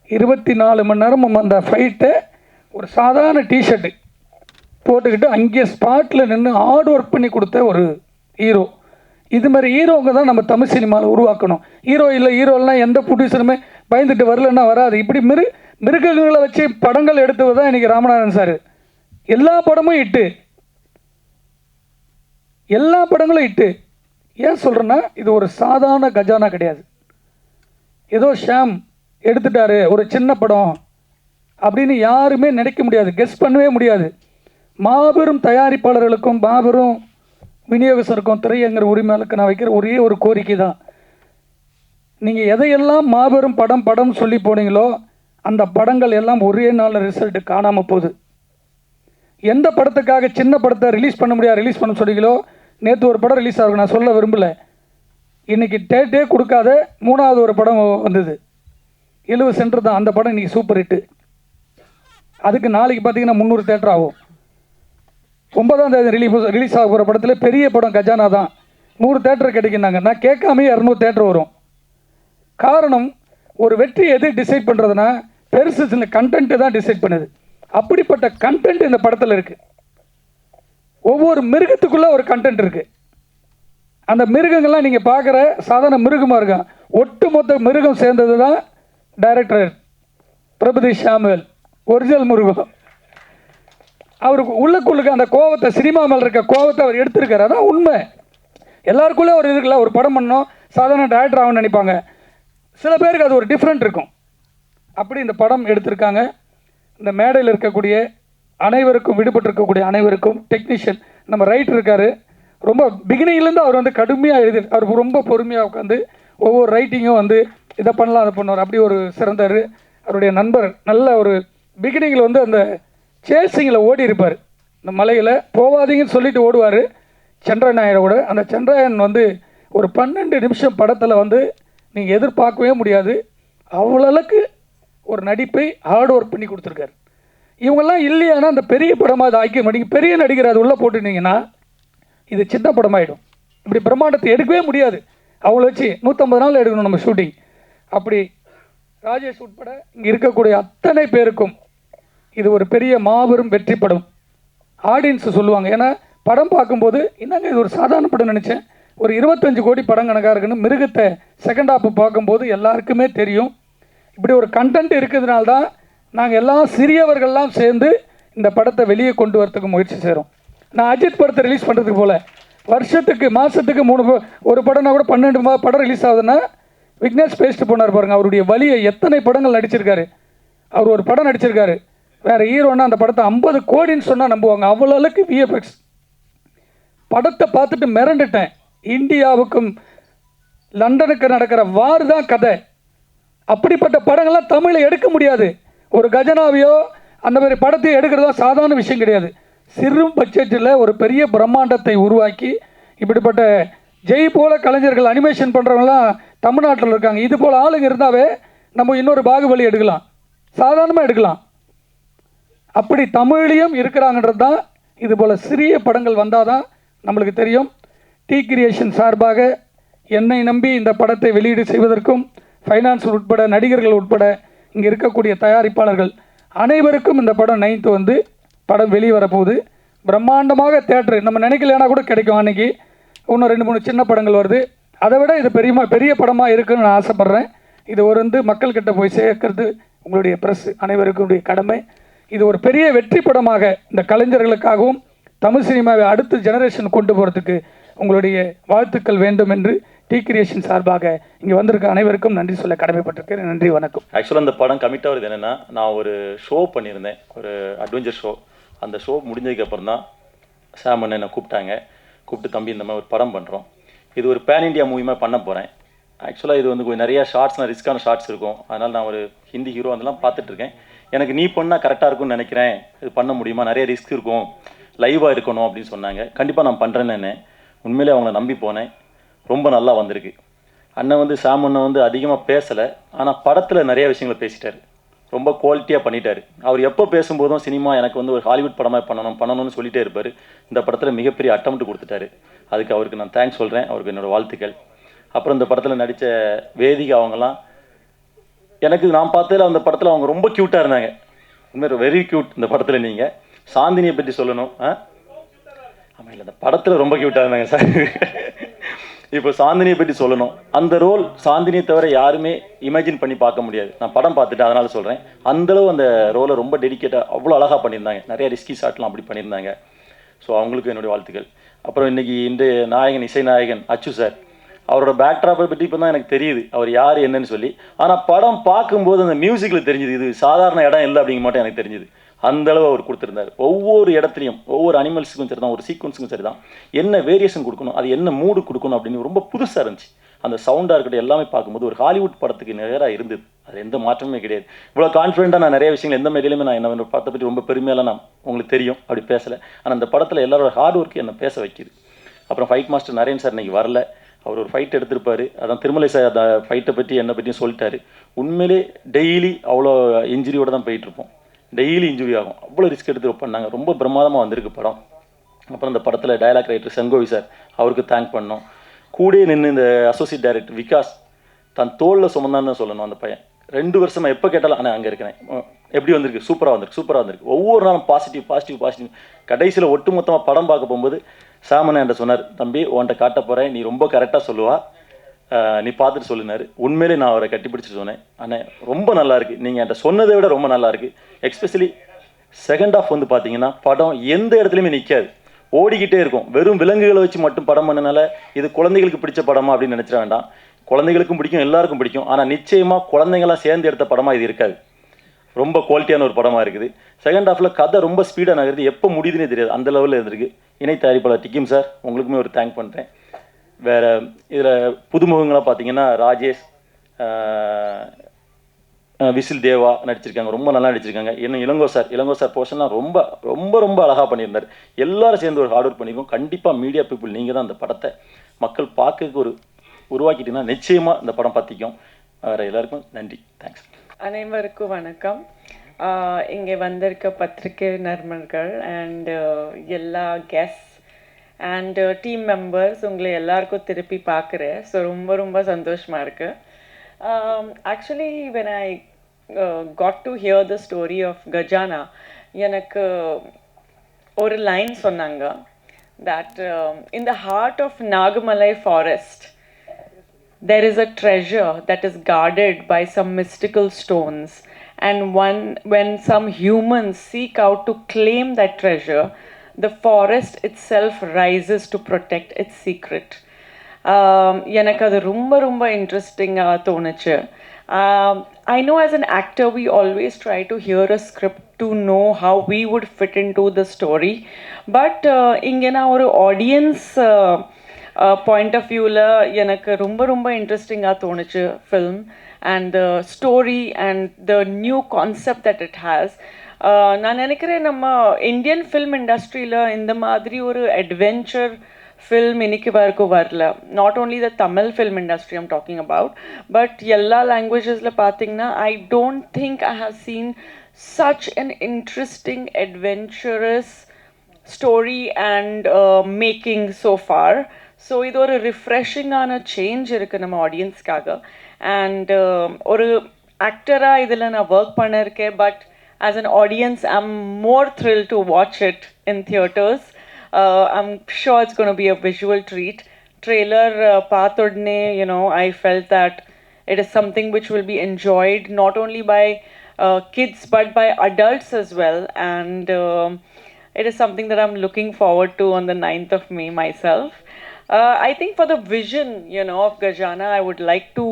24 மணி நேரம் அந்த ஃபைட்டை ஒரு சாதாரண டிஷர்ட்டு போட்டுக்கிட்டு அங்கே ஸ்பாட்டில் நின்று ஹார்ட் ஒர்க் பண்ணி கொடுத்த ஒரு ஹீரோ. இது மாதிரி ஹீரோங்க தான் நம்ம தமிழ் சினிமாவில் உருவாக்கணும். ஹீரோலாம் எந்த ப்ரொடியூசருமே பயந்துட்டு வரலன்னா வராது. இப்படி மிருகங்களை வச்சு படங்கள் எடுத்தது தான் இன்றைக்கி ராமநாதன் சார். எல்லா படமும் இட்டு, எல்லா படங்களும் இட்டு. ஏன் சொல்கிறேன்னா, இது ஒரு சாதாரண கஜானா கிடையாது. ஏதோ ஷாம் எடுத்துட்டாரு ஒரு சின்ன படம் அப்படின்னு யாருமே நினைக்க முடியாது, கெஸ் பண்ணவே முடியாது. மாபெரும் தயாரிப்பாளர்களுக்கும் மாபெரும் விநியோகஸ்தருக்கும் திரையரங்க உரிமையாளருக்கு நான் வைக்கிற ஒரே ஒரு கோரிக்கை தான், நீங்கள் எதையெல்லாம் மாபெரும் படம் சொல்லி போனீங்களோ அந்த படங்கள் எல்லாம் ஒரே நாளில் ரிசல்ட்டு காணாமல் போகுது. எந்த படத்துக்காக சின்ன படத்தை ரிலீஸ் பண்ண முடியாது ரிலீஸ் பண்ண சொன்னீங்களோ, நேற்று ஒரு படம் ரிலீஸ் ஆகும், நான் சொல்ல விரும்பலை, இன்றைக்கி டேட்டே கொடுக்காத 3வது ஒரு படம் வந்தது, 70 சென்டர் தான். அந்த படம் இன்றைக்கி சூப்பர் ஹிட்டு. அதுக்கு நாளைக்கு பார்த்தீங்கன்னா 300 தேட்டர் ஆகும். 9ஆம் தேதி ரிலீஸ் ஆக போகிற படத்தில் பெரிய படம் கஜானா தான் 100 தேட்டர் கிடைக்குனாங்க. நான் கேட்காமே 200 தேட்டர் வரும். காரணம், ஒரு வெற்றி எது டிசைட் பண்ணுறதுனா பெருசு சில கண்டென்ட்டு தான் டிசைட் பண்ணுது. அப்படிப்பட்ட கண்டென்ட் இந்த படத்தில் இருக்குது. ஒவ்வொரு மிருகத்துக்குள்ளே ஒரு கண்டென்ட் இருக்குது. அந்த மிருகங்கள்லாம் நீங்கள் பார்க்குற சாதாரண மிருகமாக இருக்கும், ஒட்டு மொத்த மிருகம் சேர்ந்தது தான் டைரக்டர் பிரபுதி ஷாமுவேல். ஒரிஜினல் மிருகம். அவருக்கு உள்ளுக்குள்ளுக்கு அந்த கோவத்தை, சினிமா மேலே இருக்க கோவத்தை அவர் எடுத்திருக்காரு. அதான் உண்மை. எல்லாருக்குள்ளே ஒரு இருக்குல்ல, ஒரு படம் பண்ணோம் சாதாரண டைரக்டர் ஆகும்னு நினைப்பாங்க. சில பேருக்கு அது ஒரு டிஃப்ரெண்ட் இருக்கும். அப்படி இந்த படம் எடுத்திருக்காங்க. இந்த மேடையில் இருக்கக்கூடிய அனைவருக்கும், விடுபட்டிருக்கக்கூடிய அனைவருக்கும், டெக்னீஷியன் நம்ம ரைட்டர் இருக்கார், ரொம்ப பிகினிங்லேருந்து அவர் வந்து கடுமையாக எழுதி, அவர் ரொம்ப பொறுமையாக உட்காந்து ஒவ்வொரு ரைட்டிங்கும் வந்து இதை பண்ணலாம் அதை பண்ணுவார். அப்படி ஒரு சிறந்தார். அவருடைய நண்பர் நல்ல ஒரு பிகினிங்கில் வந்து அந்த சேசிங்கில் ஓடி இருப்பார். இந்த மலையில் போகாதீங்கன்னு சொல்லிட்டு ஓடுவார் சந்திரநாயனோட. அந்த சந்திரன் வந்து ஒரு 12 நிமிஷம் படத்தில் வந்து நீங்கள் எதிர்பார்க்கவே முடியாது. அவ்வளோக்கு ஒரு நடிப்பை ஹார்ட் ஒர்க் பண்ணி கொடுத்துருக்காரு. இவங்கெல்லாம் இல்லையானா அந்த பெரிய படமாக அதை ஆக்கிய மாட்டீங்க. பெரிய நடிகர் அது உள்ளே போட்டுட்டீங்கன்னா இது சின்ன படமாயிடும். இப்படி பிரம்மாண்டத்தை எடுக்கவே முடியாது. அவங்கள வச்சு 150 நாள் எடுக்கணும் நம்ம ஷூட்டிங். அப்படி ராஜேஷ் உட்பட இங்கே இருக்கக்கூடிய அத்தனை பேருக்கும் இது ஒரு பெரிய மாபெரும் வெற்றி படம். ஆடியன்ஸ் சொல்லுவாங்க. ஏன்னா படம் பார்க்கும்போது என்னங்க இது ஒரு சாதாரண படம் நினச்சேன், ஒரு 25 கோடி படம் கணக்காக இருக்குன்னு. மிருகத்தை செகண்ட் ஹாஃப் பார்க்கும்போது எல்லாருக்குமே தெரியும். இப்படி ஒரு கண்டென்ட் இருக்கிறதுனால தான் நாங்கள் எல்லாம் சிறியவர்கள்லாம் சேர்ந்து இந்த படத்தை வெளியே கொண்டு வரத்துக்கு முயற்சி செய்கிறோம். நான் அஜித் படத்தை ரிலீஸ் பண்ணுறதுக்கு போல் வருஷத்துக்கு மாதத்துக்கு 3 ஒரு படம்னா கூட 12 படம் ரிலீஸ் ஆகுதுன்னா விக்னேஷ் பேசிட்டு போனார் பாருங்கள். அவருடைய வழியை எத்தனை படங்கள் நடிச்சிருக்காரு. அவர் ஒரு படம் நடிச்சிருக்காரு, வேறு ஹீரோன்னா அந்த படத்தை 50 கோடின்னு சொன்னால் நம்புவாங்க. அவ்வளோக்கு விஎஃப்எக்ஸ். படத்தை பார்த்துட்டு மிரண்டுட்டேன். இந்தியாவுக்கும் லண்டனுக்கு நடக்கிற வார் தான் கதை. அப்படிப்பட்ட படங்கள்லாம் தமிழில் எடுக்க முடியாது. ஒரு கஜனாவையோ அந்த மாதிரி படத்தை எடுக்கிறதா சாதாரண விஷயம் கிடையாது. சிறு பட்ஜெட்டில் ஒரு பெரிய பிரம்மாண்டத்தை உருவாக்கி இப்படிப்பட்ட ஜெய் போல கலைஞர்கள் அனிமேஷன் பண்ணுறவங்களாம் தமிழ்நாட்டில் இருக்காங்க. இது போல் ஆளுங்க இருந்தாவே நம்ம இன்னொரு பாகுபலி எடுக்கலாம், சாதாரணமாக எடுக்கலாம். அப்படி தமிழ்லையும் இருக்கிறாங்கன்றது தான். இது போல் சிறிய படங்கள் வந்தால் தான் நம்மளுக்கு தெரியும். டி கிரியேஷன் சார்பாக என்னை நம்பி இந்த படத்தை வெளியீடு செய்வதற்கும் ஃபைனான்ஸ் உட்பட நடிகர்கள் உட்பட இங்கே இருக்கக்கூடிய தயாரிப்பாளர்கள் அனைவருக்கும் இந்த படம் 9th வந்து படம் வெளியே வரப்போகுது. பிரம்மாண்டமாக தேட்டரு நம்ம நினைக்கலனா கூட கிடைக்கும். அன்றைக்கி இன்னும் 2-3 சின்ன படங்கள் வருது. அதை விட இது பெரிய படமாக இருக்குன்னு நான் ஆசைப்பட்றேன். இது ஒரு மக்கள்கிட்ட போய் சேர்க்கறது உங்களுடைய ப்ரெஸ் அனைவருக்குடைய கடமை. இது ஒரு பெரிய வெற்றி படமாக இந்த கலைஞர்களுக்காகவும் தமிழ் சினிமாவை அடுத்த ஜெனரேஷன் கொண்டு போகிறதுக்கு உங்களுடைய வாழ்த்துக்கள் வேண்டும் என்று டி கிரியேஷன் சார்பாக இங்கே வந்திருக்க அனைவருக்கும் நன்றி சொல்ல கடமைப்பட்டிருக்கேன். நன்றி, வணக்கம். ஆக்சுவலாக அந்த படம் கமிட் ஆகுது என்னென்னா, நான் ஒரு ஷோ பண்ணியிருந்தேன், ஒரு அட்வென்ச்சர் ஷோ. அந்த ஷோ முடிஞ்சதுக்கப்புறம் தான் சாம் அண்ணன் என்னை கூப்பிட்டு தம்பி இந்த மாதிரி ஒரு படம் பண்ணுறோம், இது ஒரு பேன் இண்டியா மூவிமாக பண்ண போகிறேன். ஆக்சுவலாக இது வந்து கொஞ்சம் நிறையா ஷார்ட்ஸ்னால் ரிஸ்க்கான ஷார்ட்ஸ் இருக்கும். அதனால் நான் ஒரு ஹிந்தி ஹீரோ அதெல்லாம் பார்த்துட்ருக்கேன். எனக்கு நீ பண்ணால் கரெக்டாக இருக்கும்னு நினைக்கிறேன், இது பண்ண முடியுமா, நிறைய ரிஸ்க் இருக்கும், லைவாக இருக்கணும் அப்படின்னு சொன்னாங்க. கண்டிப்பாக நான் பண்ணுறேன்னு உண்மையிலே அவங்கள நம்பி போனேன். ரொம்ப நல்லா வந்திருக்கு. அண்ணன் வந்து சாம் அண்ணன் வந்து அதிகமாக பேசலை, ஆனால் படத்தில் நிறைய விஷயங்களை பேசிட்டார், ரொம்ப குவாலிட்டியாக பண்ணிட்டார். அவர் எப்போ பேசும்போதும் சினிமா எனக்கு வந்து ஒரு ஹாலிவுட் படமாக பண்ணணும்னு சொல்லிகிட்டே இருப்பார். இந்த படத்தில் மிகப்பெரிய அட்டம்ப்ட் கொடுத்துட்டாரு. அதுக்கு அவருக்கு நான் தேங்க்ஸ் சொல்கிறேன், அவருக்கு என்னோடய வாழ்த்துக்கள். அப்புறம் இந்த படத்தில் நடித்த வேதிகா அவங்கெல்லாம் எனக்கு நான் பார்த்ததில் அந்த படத்தில் அவங்க ரொம்ப க்யூட்டாக இருந்தாங்க. உண்மையாக வெரி க்யூட். இந்த படத்தில் நீங்கள் சாந்தினியை பற்றி சொல்லணும். ஆமாம், இல்லை, இந்த படத்தில் ரொம்ப க்யூட்டாக இருந்தாங்க சார். இப்போ சாந்தினியை பற்றி சொல்லணும். அந்த ரோல் சாந்தினியை தவிர யாருமே இமேஜின் பண்ணி பார்க்க முடியாது. நான் படம் பார்த்துட்டு அதனால் சொல்கிறேன். அந்தளவு அந்த ரோலை ரொம்ப டெடிக்கேட்டாக அவ்வளோ அழகாக பண்ணியிருந்தாங்க. நிறைய ரிஸ்கி ஷாட்லாம் அப்படி பண்ணியிருந்தாங்க. ஸோ அவங்களுக்கு என்னுடைய வாழ்த்துக்கள். அப்புறம் இன்றைக்கி இந்த நாயகன், இசை நாயகன் அச்சு சார், அவரோட பேக்ட்ராப்பை பற்றி இப்போ தான் எனக்கு தெரியுது அவர் யார் என்னன்னு சொல்லி. ஆனால் படம் பார்க்கும்போது அந்த மியூசிக்கில் தெரிஞ்சுது இது சாதாரண இடம் இல்லை அப்படிங்க மட்டும் எனக்கு தெரிஞ்சுது. அந்தளவு அவர் கொடுத்துருந்தார். ஒவ்வொரு இடத்துலையும் ஒவ்வொரு அனிமல்ஸுக்கும் சரி தான், ஒரு சீக்வன்ஸுக்கும் சரி தான், என்ன வேரியேஷன் கொடுக்கணும், அது என்ன மூடு கொடுக்கணும் அப்படின்னு ரொம்ப புதுசாக இருந்துச்சு. அந்த சவுண்டாக இருக்கட்டும் எல்லாமே பார்க்கும்போது ஒரு ஹாலிவுட் படத்துக்கு நேராக இருந்தது. அது எந்த மாற்றமே கிடையாது. இவ்வளோ கான்ஃபிடென்ட்டாக நான் நிறைய விஷயங்கள் எந்த மேலேயுமே நான் என்ன படத்தை பற்றி ரொம்ப பெருமையெல்லாம் நான் உங்களுக்கு தெரியும் அப்படி பேசலை. ஆனால் அந்த படத்தில் எல்லாரோட ஹார்ட் ஒர்க்கு என்னை பேச வைக்கிது. அப்புறம் ஃபைட் மாஸ்டர் நரேன் சார் இன்றைக்கி வரல. அவர் ஒரு ஃபைட் எடுத்திருப்பார். அதான் திருமலை சார் அந்த ஃபைட்டை பற்றி என்னை பற்றியும் சொல்லிட்டாரு. உண்மையிலே டெய்லி அவ்வளோ இன்ஜுரியோடு தான் போயிட்டுருப்போம். டெய்லி இன்ஜுரி ஆகும். அவ்வளோ ரிஸ்க் எடுத்து பண்ணாங்க. ரொம்ப பிரமாதமாக வந்திருக்கு படம். அப்புறம் இந்த படத்தில் டயலாக் ரைட்டர் செங்கோவி சார், அவருக்கு தேங்க் பண்ணோம். கூடயே நின்று இந்த அசோசியேட் டைரக்டர் விகாஸ் தன் தோளில் சுமந்தான்னு தான் சொல்லணும். அந்த பையன் 2 வருஷமாக எப்போ கேட்டாலும் ஆனால் அங்கே இருக்கிறேன், எப்படி வந்திருக்கு, சூப்பராக வந்திருக்கு. ஒவ்வொரு நாளும் பாசிட்டிவ். கடைசியில் ஒட்டு மொத்தமாக படம் பார்க்க போகும்போது சாமனை என்கிட்ட சொன்னார், தம்பி உன்கிட்ட காட்ட போகிறேன், நீ ரொம்ப கரெக்டாக சொல்லுவா, நீ பார்த்துட்டு சொல்லினார். உண்மையிலே நான் அவரை கட்டிப்பிடிச்சிட்டு சொன்னேன், அண்ணே ரொம்ப நல்லா இருக்குது, நீங்கள் என்கிட்ட சொன்னதை விட ரொம்ப நல்லா இருக்குது. எஸ்பெஷலி செகண்ட் ஹாஃப் வந்து பார்த்தீங்கன்னா படம் எந்த இடத்துலையுமே நிற்காது, ஓடிக்கிட்டே இருக்கும். வெறும் விலங்குகளை வச்சு மட்டும் படம் பண்ணனால இது குழந்தைகளுக்கு பிடிச்ச படமா அப்படின்னு நினச்சிட வேண்டாம். குழந்தைகளுக்கும் பிடிக்கும், எல்லாருக்கும் பிடிக்கும். ஆனால் நிச்சயமாக குழந்தைங்களாம் சேர்ந்து எடுத்த படமாக இது இருக்காது. ரொம்ப குவாலிட்டியான ஒரு படமாக இருக்குது. செகண்ட் ஹாஃபில் கதை ரொம்ப ஸ்பீடாக நகருது, எப்போ முடியுதுன்னே தெரியாது, அந்த லெவலில் இருந்திருக்கு. இணை தயாரிப்பாளர் டிக்கிம் சார், உங்களுக்குமே ஒரு தேங்க் பண்ணுறேன். வேறு இதில் புதுமுகங்களாக பார்த்தீங்கன்னா ராஜேஷ், விசில் தேவா நடிச்சிருக்காங்க, ரொம்ப நல்லா நடிச்சிருக்காங்க. இன்னும் இளங்கோ சார் போர்ஷன்லாம் ரொம்ப ரொம்ப ரொம்ப அழகாக பண்ணியிருந்தார். எல்லாரும் சேர்ந்து ஒரு ஹார்ட் ஒர்க் பண்ணியிருக்கோம். கண்டிப்பாக மீடியா பீப்புள் நீங்கள் தான் அந்த படத்தை மக்கள் பார்க்க ஒரு உருவாக்கிட்டீங்கன்னா நிச்சயமாக இந்த படம் பற்றிக்கும். வேறு எல்லாருக்கும் நன்றி, தேங்க்ஸ். அனைவருக்கும் வணக்கம். இங்கே வந்திருக்க பத்திரிகை நண்பர்கள் அண்ட் எல்லா கெஸ்ட் அண்ட் டீம் மெம்பர்ஸ், உங்களை எல்லாருக்கும் திருப்பி பார்க்குறேன். ஸோ ரொம்ப ரொம்ப சந்தோஷமாக இருக்குது. Actually, when I got to hear the story of Gajana, எனக்கு ஒரு லைன் சொன்னாங்க, that in the heart of Nagamalai forest there is a treasure that is guarded by some mystical stones, and when some humans seek out to claim that treasure, the forest itself rises to protect its secret. எனக்கு அது ரொம்ப ரொம்ப இன்ட்ரெஸ்டிங்காக தோணுச்சு. I know as an actor we always try to hear a script to know how we would fit into the story, but இங்கே நான் ஒரு audience point of வியூவில் எனக்கு ரொம்ப ரொம்ப இன்ட்ரெஸ்டிங்காக தோணுச்சு film, and the story and the new concept that it has. நான் நினைக்கிறேன் நம்ம இந்தியன் ஃபில்ம் இண்டஸ்ட்ரியில் இந்த மாதிரி ஒரு அட்வென்ச்சர் ஃபில்ம் இன்னைக்கு வரைக்கும் வரல. Not only the Tamil film industry I'm talking about, but எல்லா லாங்குவேஜஸில் பார்த்தீங்கன்னா I don't think I have seen such an interesting adventurous story and making so far. So இது ஒரு ரிஃப்ரெஷிங்கான சேஞ்ச் இருக்குது நம்ம ஆடியன்ஸ்க்காக. அண்ட் ஒரு ஆக்டராக இதில் நான் ஒர்க் பண்ணியிருக்கேன், but as an audience I'm more thrilled to watch it in theaters. I'm sure it's going to be a visual treat. Trailer paathodne, you know, I felt that it is something which will be enjoyed not only by kids but by adults as well, and it is something that I'm looking forward to on the 9th of May myself. I think for the vision, you know, of Gajana, I would like to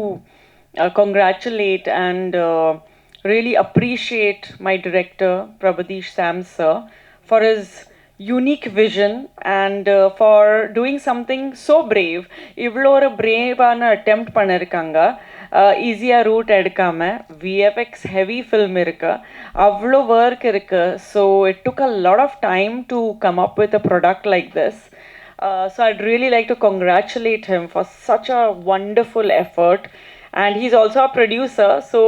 congratulate and really appreciate my director Prabhadish Sam sir for his unique vision and for doing something so brave. இவ்வளோ ஒரு பிரேவான attempt பண்ணிருக்காங்க. ஈஸியாக root எடுக்காமல் VFX heavy film இருக்கு, அவ்வளோ work இருக்கு. So it took a lot of time to come up with a product like this. So I'd really like to congratulate him for such a wonderful effort. And he's also a producer, so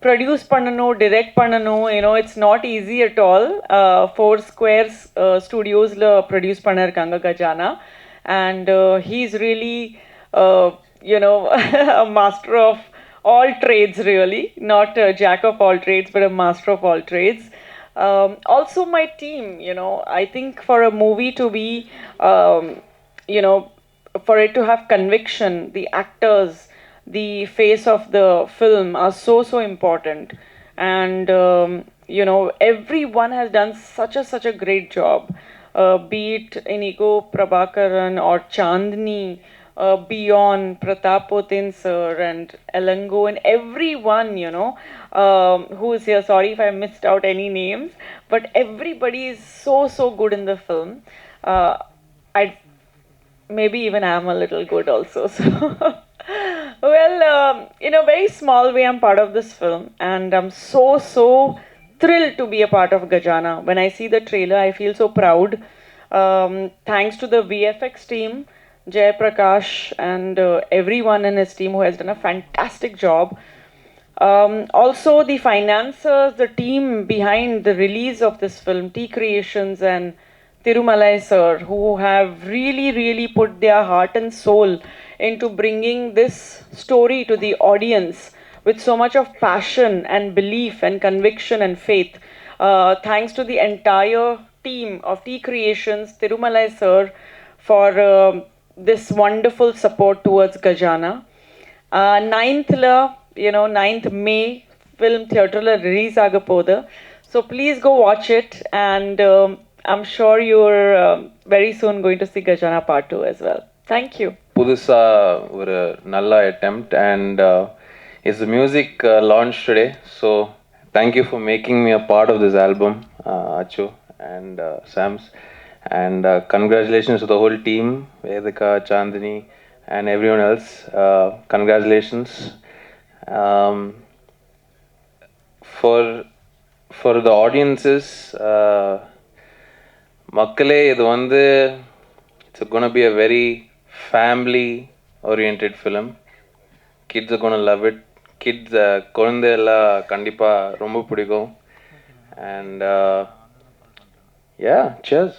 produce பண்ணணும், direct பண்ணணும், you know, it's not easy at all. Four Squares studiosல produce பண்ணிருக்காங்க Gajana, and he's really you know, a master of all trades, really, not a jack of all trades but a master of all trades. Also my team, you know, I think for a movie to be you know, for it to have conviction, the actors, the face of the film are so important. And you know, everyone has done such a great job, be it Inigo Prabhakaran or Chandni, Beyond, Pratap Potin sir and Elango and everyone, you know, who is here. Sorry if I missed out any names, but everybody is so good in the film. Maybe even I am a little good also. So well, in a very small way I'm part of this film, and I'm so thrilled to be a part of Gajana. When I see the trailer I feel so proud. Thanks to the VFX team, Jay Prakash and everyone in his team who has done a fantastic job. Also the financiers, the team behind the release of this film, T Creations and Tirumalai sir, who have really put their heart and soul into bringing this story to the audience with so much of passion and belief and conviction and faith. Thanks to the entire team of T Creations, Tirumalai sir, for this wonderful support towards Gajana. 9th la, you know, 9th May film theatre la release agapodhu. So please go watch it, and I'm sure you're very soon going to see Gajana part 2 as well. Thank you. புதுசா ஒரு நல்ல attempt, and it's the music launch today, so thank you for making me a part of this album, Achu and Sams, and congratulations to the whole team, Vedika, Chandni and everyone else. Congratulations. For the audiences, மக்களே, இது வந்து it's going to be a very family oriented film. Kids are going to love it. Kids குழந்தை எல்லாம் கண்டிப்பா ரொம்ப பிடிக்கும். And yeah, cheers.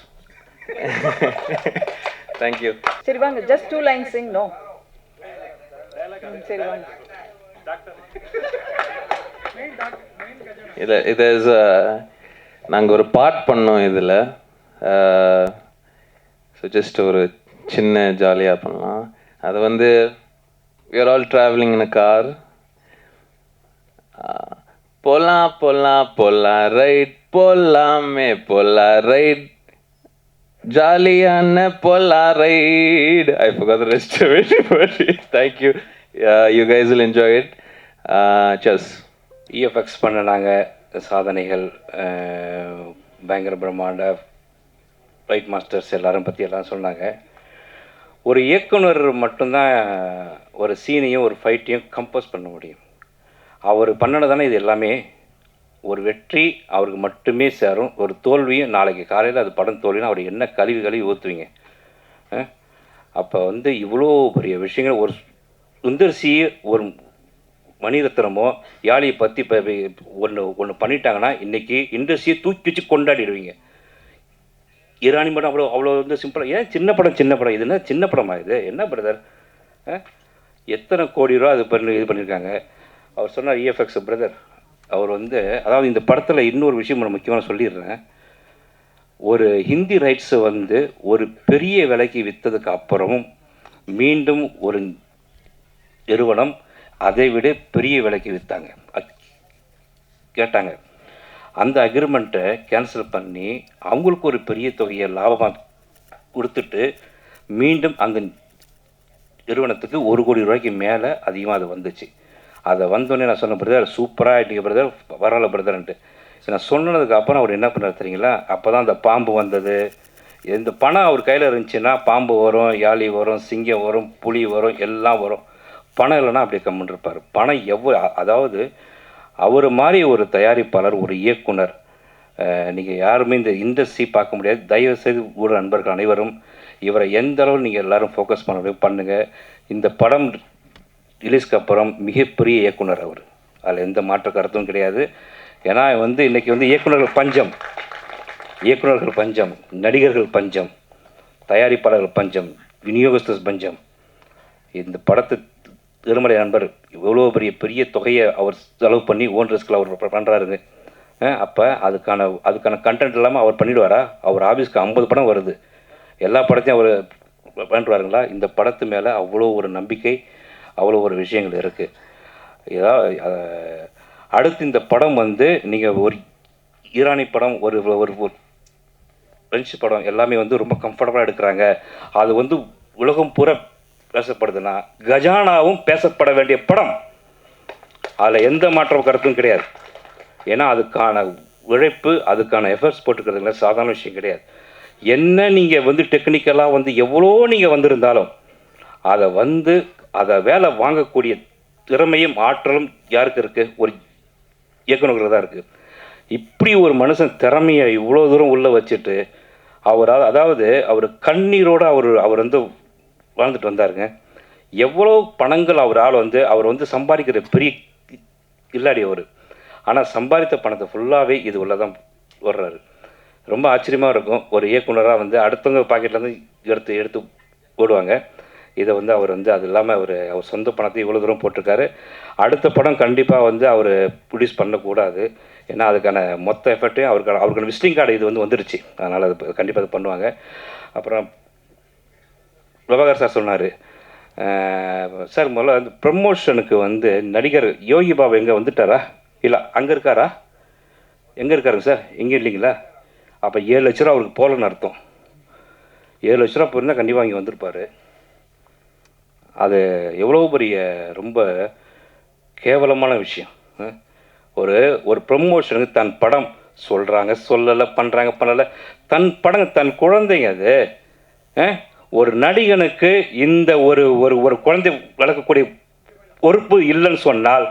Thank you. சரி வாங்க, just 2 lines sing. No, சரி வாங்க. இது நாங்கள் ஒரு பாட் பண்ணோம் இதில். ஸோ ஜஸ்ட் ஒரு சின்ன ஜாலியாக பண்ணலாம். அது வந்து we are all traveling in a car. போலாம் ரைட், போலாமே போலாம் ரைட், ஜாலியான போலாம் right. I forgot the rest of it, but thank you. You guys will enjoy it. Cheers. EFX பண்ணனாங்க சாதனைகள், பயங்கர பிரம்மாண்ட ஃபைட் மாஸ்டர்ஸ் எல்லாரும் பற்றி எல்லாம் சொன்னாங்க. ஒரு இயக்குனர் மட்டும்தான் ஒரு சீனையும் ஒரு ஃபைட்டையும் கம்போஸ் பண்ண முடியும். அவர் பண்ணது தானே இது எல்லாமே. ஒரு வெற்றி அவருக்கு மட்டுமே சேரும். ஒரு தோல்வியும் நாளைக்கு காலையில் அது படம் தோல்வினா அவர் என்ன கழுவி ஊற்றுவீங்க? அப்போ வந்து இவ்வளோ பெரிய விஷயங்கள் ஒரு சுந்தர் சி ஒரு மணிரத்னமோ யாழியை பற்றி இப்போ ஒன்று பண்ணிட்டாங்கன்னா இன்றைக்கி இண்டஸ்ட்ரியை தூக்கி வச்சு கொண்டாடிடுவீங்க. ஈரானி படம் அவ்வளோ வந்து சிம்பிளாக, ஏன் சின்ன படம் இது என்ன சின்ன படமா இது என்ன பிரதர்? எத்தனை கோடி ரூபா இது பண்ணியிருக்காங்க. அவர் சொன்னார் இஎஃப்எக்ஸ் பிரதர், அவர் வந்து அதாவது இந்த படத்தில் இன்னொரு விஷயம் முக்கியமான சொல்லிடுறேன். ஒரு ஹிந்தி ரைட்ஸை வந்து ஒரு பெரிய விலைக்கு விற்றதுக்கு அப்புறமும் மீண்டும் ஒரு நிறுவனம் அதை விட பெரிய விலைக்கு விற்றாங்க கேட்டாங்க. அந்த அக்ரிமெண்ட்டை கேன்சல் பண்ணி அவங்களுக்கு ஒரு பெரிய தொகையை லாபமாக கொடுத்துட்டு மீண்டும் அந்த நிறுவனத்துக்கு 1 கோடி ரூபாய்க்கு மேலே அதிகமாக அது வந்துச்சு. அதை வந்தோடனே நான் சொன்ன பிரதர் சூப்பராக ஆகிட்டீங்க பிரதர், வரல பிரதர்ன்ட்டு. நான் சொன்னதுக்கு அப்புறம் அவர் என்ன பண்ணார் தெரியுங்களா? அப்போ தான் அந்த பாம்பு வந்தது. இந்த பணம் அவர் கையில் இருந்துச்சுன்னா பாம்பு வரும், யாழி வரும், சிங்கம் வரும், புலி வரும், எல்லாம் வரும். பணம் இல்லைன்னா அப்படியே கம்முன்னு இருப்பார். பணம் அதாவது அவர் மாதிரி ஒரு தயாரிப்பாளர், ஒரு இயக்குனர் நீங்கள் யாருமே இந்த இண்டஸ்ட்ரி பார்க்க முடியாது. தயவுசெய்து ஒரு நண்பர்கள் அனைவரும் இவரை எந்த அளவு நீங்கள் எல்லோரும் ஃபோக்கஸ் பண்ணுங்கள். இந்த படம் ரிலீஸ்க்கு அப்புறம் மிகப்பெரிய இயக்குனர் அவர், அதில் எந்த மாற்று கருத்தும் கிடையாது. ஏன்னா வந்து இன்றைக்கி வந்து இயக்குனர்கள் பஞ்சம், நடிகர்கள் பஞ்சம், தயாரிப்பாளர்கள் பஞ்சம், விநியோகஸ்தர் பஞ்சம். இந்த படத்தை திருமலை நண்பர் இவ்வளோ பெரிய தொகையை அவர் செலவு பண்ணி ஓன் ரிஸ்கில் அவர் பண்ணுறாருங்க. அப்போ அதுக்கான கண்டென்ட் இல்லாமல் அவர் பண்ணிவிடுவாரா? அவர் ஆஃபீஸ்க்கு 50 படம் வருது, எல்லா படத்தையும் அவர் பண்ணிடுவாருங்களா? இந்த படத்து மேலே அவ்வளோ ஒரு நம்பிக்கை, அவ்வளோ ஒரு விஷயங்கள் இருக்குது. ஏதாவது அடுத்து இந்த படம் வந்து நீங்கள் ஒரு ஈரானி படம், ஒரு ஃப்ரெஞ்சு படம் எல்லாமே வந்து ரொம்ப கம்ஃபர்டபுளாக எடுக்கிறாங்க. அது வந்து உலகம் பூரா பேசப்படுதுன்னா கஜானாவும் பேசப்பட வேண்டிய படம், அதில் எந்த மாற்ற கருத்தும் கிடையாது. ஏன்னா அதுக்கான உழைப்பு, அதுக்கான எஃபர்ட்ஸ் போட்டுக்கிறதுல சாதாரண விஷயம் கிடையாது. என்ன நீங்கள் வந்து டெக்னிக்கலாக வந்து எவ்வளோ நீங்கள் வந்திருந்தாலும் அதை வேலை வாங்கக்கூடிய திறமையும் ஆற்றலும் யாருக்கு இருக்குது? ஒரு இயக்குநர்கள் தான் இருக்குது. இப்படி ஒரு மனுஷன் திறமையை இவ்வளோ தூரம் உள்ளே வச்சுட்டு அவர் கண்ணீரோடு அவர் வந்து வாழ்ந்துட்டு வந்தாருங்க. எவ்வளோ பணங்கள் அவர் வந்து சம்பாதிக்கிற பெரிய இல்லாடி அவர், ஆனால் சம்பாதித்த பணத்தை ஃபுல்லாகவே இது உள்ள தான் வர்றாரு. ரொம்ப ஆச்சரியமாக இருக்கும். ஒரு இயக்குனராக வந்து அடுத்தவங்க பாக்கெட்லேருந்து எடுத்து போடுவாங்க. இதை வந்து அவர் வந்து அது இல்லாமல் அவர் சொந்த பணத்தை இவ்வளோ தூரம் போட்டிருக்காரு. அடுத்த படம் கண்டிப்பாக வந்து அவர் ப்ரொடியூஸ் பண்ணக்கூடாது. ஏன்னா அதுக்கான மொத்த எஃபர்ட்டையும் அவருக்கான விசிட்டிங் கார்டு இது வந்து வந்துருச்சு. அதனால் அது கண்டிப்பாக அது பண்ணுவாங்க. அப்புறம் பிரபாகர் சார் சொன்னார், சார் முதல்ல அந்த ப்ரமோஷனுக்கு வந்து நடிகர் யோகி பாபு எங்கே வந்துட்டாரா? இல்லை அங்கே இருக்காரா? எங்கே இருக்காருங்க சார்? எங்கே இல்லைங்களா? அப்போ 7 லட்ச ரூபா அவருக்கு போகலன்னு அர்த்தம். 7 லட்ச ரூபா போயிருந்தால் கண்டிப்பாக இங்கே வந்திருப்பார். அது எவ்வளோ பெரிய ரொம்ப கேவலமான விஷயம். ஒரு ப்ரமோஷனுக்கு தன் படம் சொல்கிறாங்க, சொல்லலை, பண்ணலை, தன் படம் தன் குழந்தைங்க. அது ஒரு நடிகனுக்கு இந்த ஒரு குழந்தை வளர்க்கக்கூடிய பொறுப்பு இல்லைன்னு சொன்னால்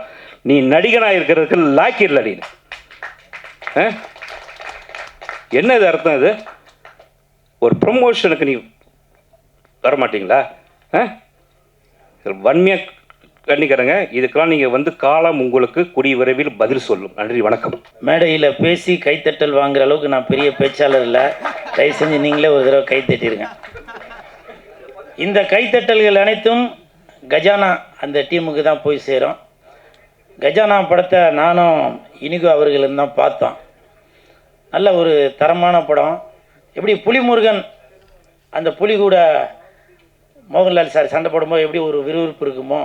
நீ நடிகனாக இருக்கிறதுக்கு லாக்கி இல்லை. நீ என்ன இது அர்த்தம்? இது ஒரு ப்ரமோஷனுக்கு நீ வரமாட்டீங்களா? வன்மையாக கண்டிக்கிறேங்க. இதுக்கெல்லாம் நீங்கள் வந்து காலம் உங்களுக்கு கூடிய விரைவில் பதில் சொல்லும். நன்றி, வணக்கம். மேடையில் பேசி கைத்தட்டல் வாங்குற அளவுக்கு நான் பெரிய பேச்சாளர் இல்லை. தயவு செஞ்சு நீங்களே ஒரு தடவை கைத்தட்டிடுங்க. இந்த கைத்தட்டல்கள் அனைத்தும் கஜானா அந்த டீமுக்கு தான் போய் சேரும். கஜானா படத்தை நானும் இனிகோ அவர்களும் தான் பார்த்தோம். நல்ல ஒரு தரமான படம். எப்படி புலிமுருகன் அந்த புலி கூட மோகன்லால் சார் சண்டை போடும்போது எப்படி ஒரு விறுவிறுப்பு இருக்குமோ,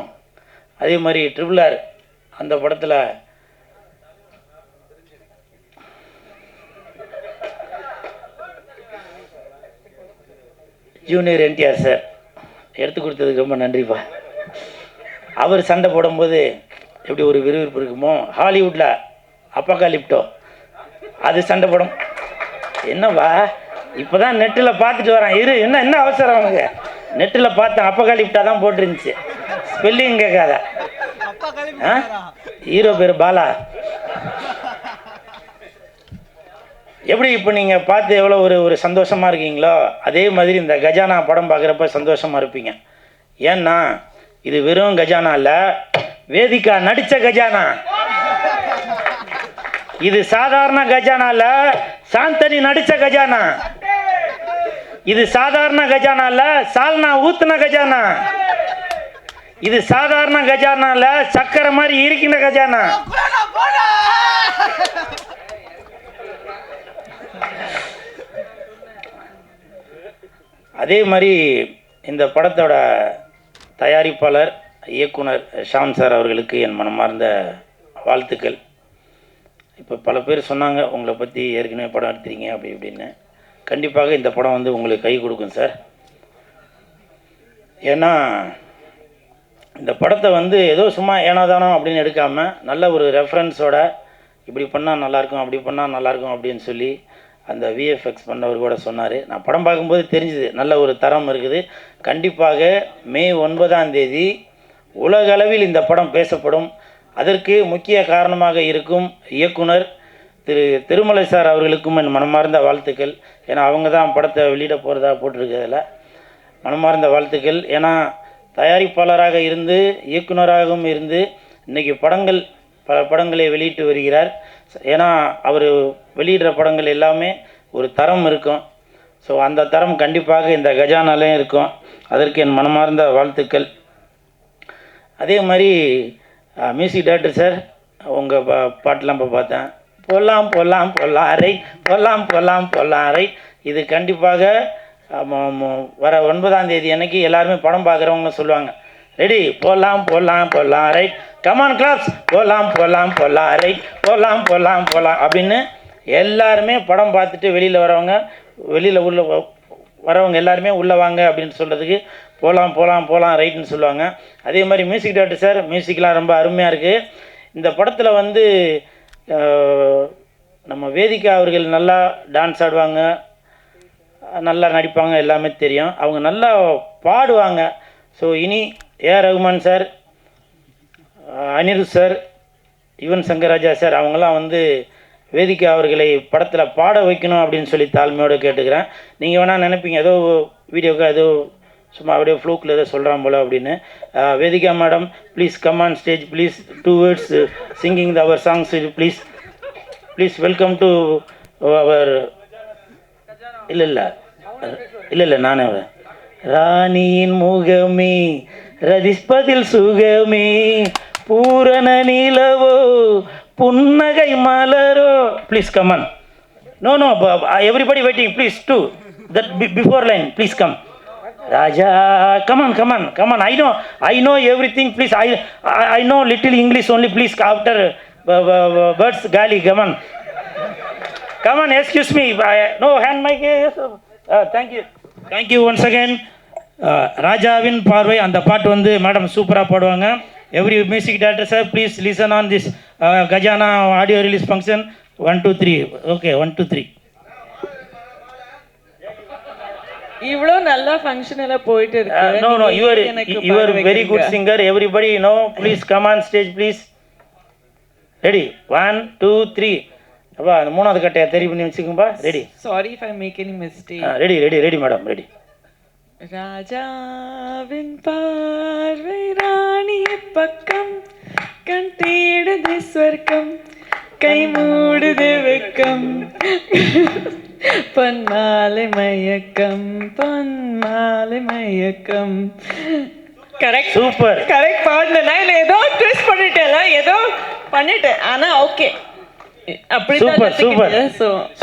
அதே மாதிரி RRR அந்த படத்தில் ஜூனியர் NTR சார் எடுத்து கொடுத்ததுக்கு ரொம்ப நன்றிப்பா. அவர் சண்டை போடும்போது எப்படி ஒரு விறுவிறுப்பு இருக்குமோ, ஹாலிவுட்டில் அப்பகாலிப்டோ அது சண்டை போடும். என்னவா இப்போ தான் நெட்டில் பார்த்துட்டு வரேன், என்ன அவசரம் அவங்க? நெட்டில் பார்த்தேன், அப்பகாலிப்டா தான் போட்டிருந்துச்சு, ஸ்பெல்லிங் கேட்காத. ஹீரோ பேர் பாலா. எப்படி இப்போ நீங்கள் பார்த்து எவ்வளோ ஒரு சந்தோஷமாக இருக்கீங்களோ அதே மாதிரி இந்த கஜானா படம் பார்க்குறப்ப சந்தோஷமாக இருப்பீங்க. ஏன்னா இது வெறும் கஜானா இல்லை, வேதிகா நடித்த கஜானா. இது சாதாரண கஜானா இல்லை, சாந்தனி நடித்த கஜானா. இது சாதாரண கஜானா இல்லை, சால்னா ஊத்துன கஜானா. இது சாதாரண கஜானா இல்லை, சக்கரை மாதிரி இருக்கின்ற கஜானா. அதே மாதிரி இந்த படத்தோட தயாரிப்பாளர் இயக்குனர் ஷாம் சார் அவர்களுக்கு என் மனமார்ந்த வாழ்த்துக்கள். இப்போ பல பேர் சொன்னாங்க உங்களை பற்றி ஏற்கனவே படம் எடுத்துறீங்க அப்படி இப்படின்னு. கண்டிப்பாக இந்த படம் வந்து உங்களுக்கு கை கொடுக்கும் சார். ஏன்னா இந்த படத்தை வந்து ஏதோ சும்மா ஏனாதானோ அப்படின்னு எடுக்காமல் நல்ல ஒரு ரெஃபரன்ஸோட இப்படி பண்ணால் நல்லாயிருக்கும் அப்படி பண்ணால் நல்லாயிருக்கும் அப்படின்னு சொல்லி அந்த விஎஃப்எக்ஸ் பண்ணவர் கூட சொன்னார். நான் படம் பார்க்கும்போது தெரிஞ்சுது நல்ல ஒரு தரம் இருக்குது. கண்டிப்பாக மே 9 உலகளவில் இந்த படம் பேசப்படும். அதற்கு முக்கிய காரணமாக இருக்கும் இயக்குனர் திருமலை சார் அவர்களுக்கும் என் மனமார்ந்த வாழ்த்துக்கள். ஏன்னா அவங்க தான் படத்தை வெளியிட போகிறதா போட்டிருக்கிறதில்ல. மனமார்ந்த வாழ்த்துக்கள். ஏன்னா தயாரிப்பாளராக இருந்து இயக்குனராகவும் இருந்து இன்றைக்கி பல படங்களை வெளியிட்டு வருகிறார். ஏன்னா அவர் வெளியிடுற படங்கள் எல்லாமே ஒரு தரம் இருக்கும். ஸோ அந்த தரம் கண்டிப்பாக இந்த கஜானாலையும் இருக்கும். அதற்கு என் மனமார்ந்த வாழ்த்துக்கள். அதே மாதிரி மியூசிக் டைரக்டர் சார் உங்கள் பாட்டெலாம் இப்போ பார்த்தேன். போலாம் போலாம் போலாம் ரைட், போலாம் போலாம் போலாம் ரைட். இது கண்டிப்பாக வர 9 அன்னைக்கு எல்லாருமே படம் பார்க்குறவங்க சொல்லுவாங்க, ரெடி போலாம் போலாம் போலாம் ரைட், கமான் கிளாப்ஸ், போலாம் போலாம் போலாம் ரைட், போலாம் போலாம் போலாம் அப்படின்னு எல்லாருமே படம் பார்த்துட்டு வெளியில் உள்ள வரவங்க எல்லாருமே உள்ளே வாங்க அப்படின்னு சொல்கிறதுக்கு போகலாம் போகலாம் போகலாம் ரைட்டுன்னு சொல்லுவாங்க. அதே மாதிரி மியூசிக் டைரக்டர் சார் மியூசிக்லாம் ரொம்ப அருமையாக இருக்குது. இந்த படத்தில் வந்து நம்ம வேதிகா அவர்கள் நல்லா டான்ஸ் ஆடுவாங்க, நல்லா நடிப்பாங்க, எல்லாமே தெரியும். அவங்க நல்லா பாடுவாங்க. ஸோ இனி A R Rahman sir, Anirudh sir, Yuvan Shankar Raja sir அவங்களாம் வந்து வேதிகா அவர்களை படத்தில் பாட வைக்கணும் அப்படின்னு சொல்லி தாழ்மையோடு கேட்டுக்கிறேன். நீங்கள் வேணால் நினைப்பீங்க ஏதோ வீடியோக்கு ஏதோ சும்மா அப்படியே ஃப்ளூக்கில் ஏதோ சொல்கிறான் போல அப்படின்னு. Vedhika madam please come on stage please, 2 words singing our songs please please welcome to our. இல்லை நானே ராணியின் முகமே ரதிஸ்பதில் சுகமே பூரண நிலவோ புன்னகை மலரோ. Please come on. No everybody waiting please to that before line please come. Raja come on I know everything please. I know little English only please. After words gali come on excuse me. No hand mic. Thank you once again. ராஜாவின் பார்வை அந்த பாட்டு வந்து madam சூப்பராக பாடுவாங்க. Every music director sir please listen on this Gajana audio release function 1 2 3. Okay 1 2 3. இவ்வளோ நல்லா function எல்லாம் போயிட்டு இருக்கு. No you are very good singer. Everybody please come on stage please. Ready 1 2 3. அப்பா அந்த மூணாவது கட்டையை தெரி பண்ணி வச்சுக்கோம்பா. Ready. Sorry if I make any mistake. Ready madam ready. ராஜாவின் பார்வை ராணி பக்கம், கண் தேடுது ஸ்வர்க்கம், கை மூடுது வெக்கம், பொன்மாலை மயக்கம், பொன்மாலை மயக்கம். கரெக்ட், சூப்பர், கரெக்ட் பாடுனா இல்லை ஏதோ ட்விஸ்ட் பண்ணிட்டேன் ஆனால் ஓகே.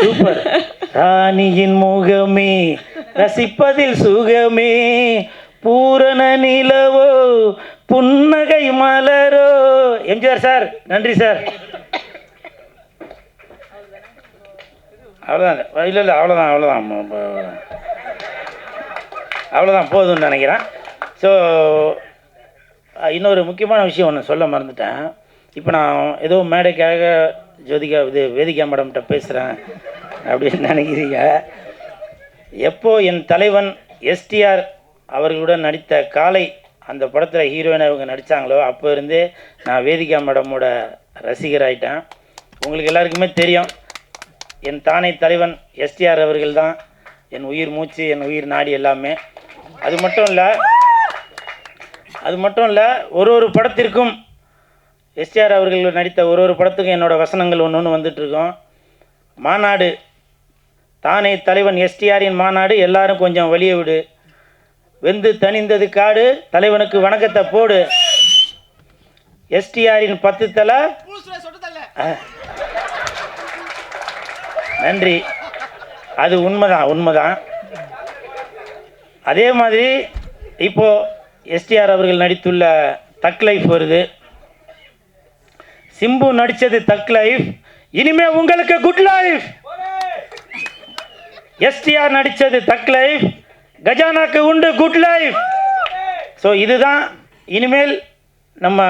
சூப்பர். ராணியின் முகமே ரசிப்பதில் சுகமே பூரண நிலவோ புன்னகை மலரோ. எம்ஜிஆர் சார் நன்றி சார். அவ்வளோதான். இல்லை அவ்வளோதான் போதும்னு நினைக்கிறேன். ஸோ இன்னொரு முக்கியமான விஷயம் ஒன்று சொல்ல மறந்துட்டேன். இப்போ நான் ஏதோ மேடைக்காக வேதிகா மேடம்கிட்ட பேசுகிறேன் அப்படின்னு நினைக்கிறீங்க. எப்போ என் தலைவன் எஸ்டிஆர் அவர்களுடன் நடித்த காலை அந்த படத்தில் ஹீரோயினை அவங்க நடித்தாங்களோ அப்போ இருந்தே நான் வேதிகா மேடமோட ரசிகராயிட்டேன். உங்களுக்கு எல்லாருக்குமே தெரியும் என் தானை தலைவன் எஸ்டிஆர் அவர்கள் தான் என் உயிர் மூச்சு, என் உயிர் நாடி எல்லாமே. அது மட்டும் இல்லை, ஒரு படத்திற்கும் எஸ்டிஆர் அவர்கள் நடித்த ஒரு படத்துக்கும் என்னோடய வசனங்கள் ஒன்று ஒன்று வந்துட்டுருக்கோம். மாநாடு, தானே தலைவன் எஸ்டிஆரின் மாநாடு, எல்லாரும் கொஞ்சம் வழிய விடு, வெந்து தணிந்தது காடு, தலைவனுக்கு வணக்கத்தை போடு, எஸ்டிஆரின் 10 தலை. நன்றி. அது உண்மைதான். அதே மாதிரி இப்போது எஸ்டிஆர் அவர்கள் நடித்துள்ள தக் லைஃப் வருது. சிம்பு நடித்தது தக் லைஃப், இனிமே உங்களுக்கு குட் லைஃப். எஸ்டிஆர் நடித்தது தக் லைஃப், கஜானாக்கு உண்டு குட் லைஃப். ஸோ இதுதான் இனிமேல் நம்ம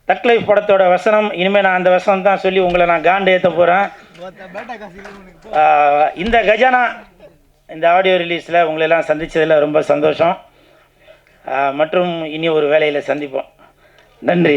தக் லைஃப் படத்தோட வசனம். இனிமேல் நான் அந்த வசனம் தான் சொல்லி உங்களை நான் காண்டு ஏற்ற போகிறேன். இந்த கஜானா இந்த ஆடியோ ரிலீஸில் உங்களெல்லாம் சந்தித்ததில் ரொம்ப சந்தோஷம். மற்றும் இனி ஒரு வேலையில் சந்திப்போம். நன்றி.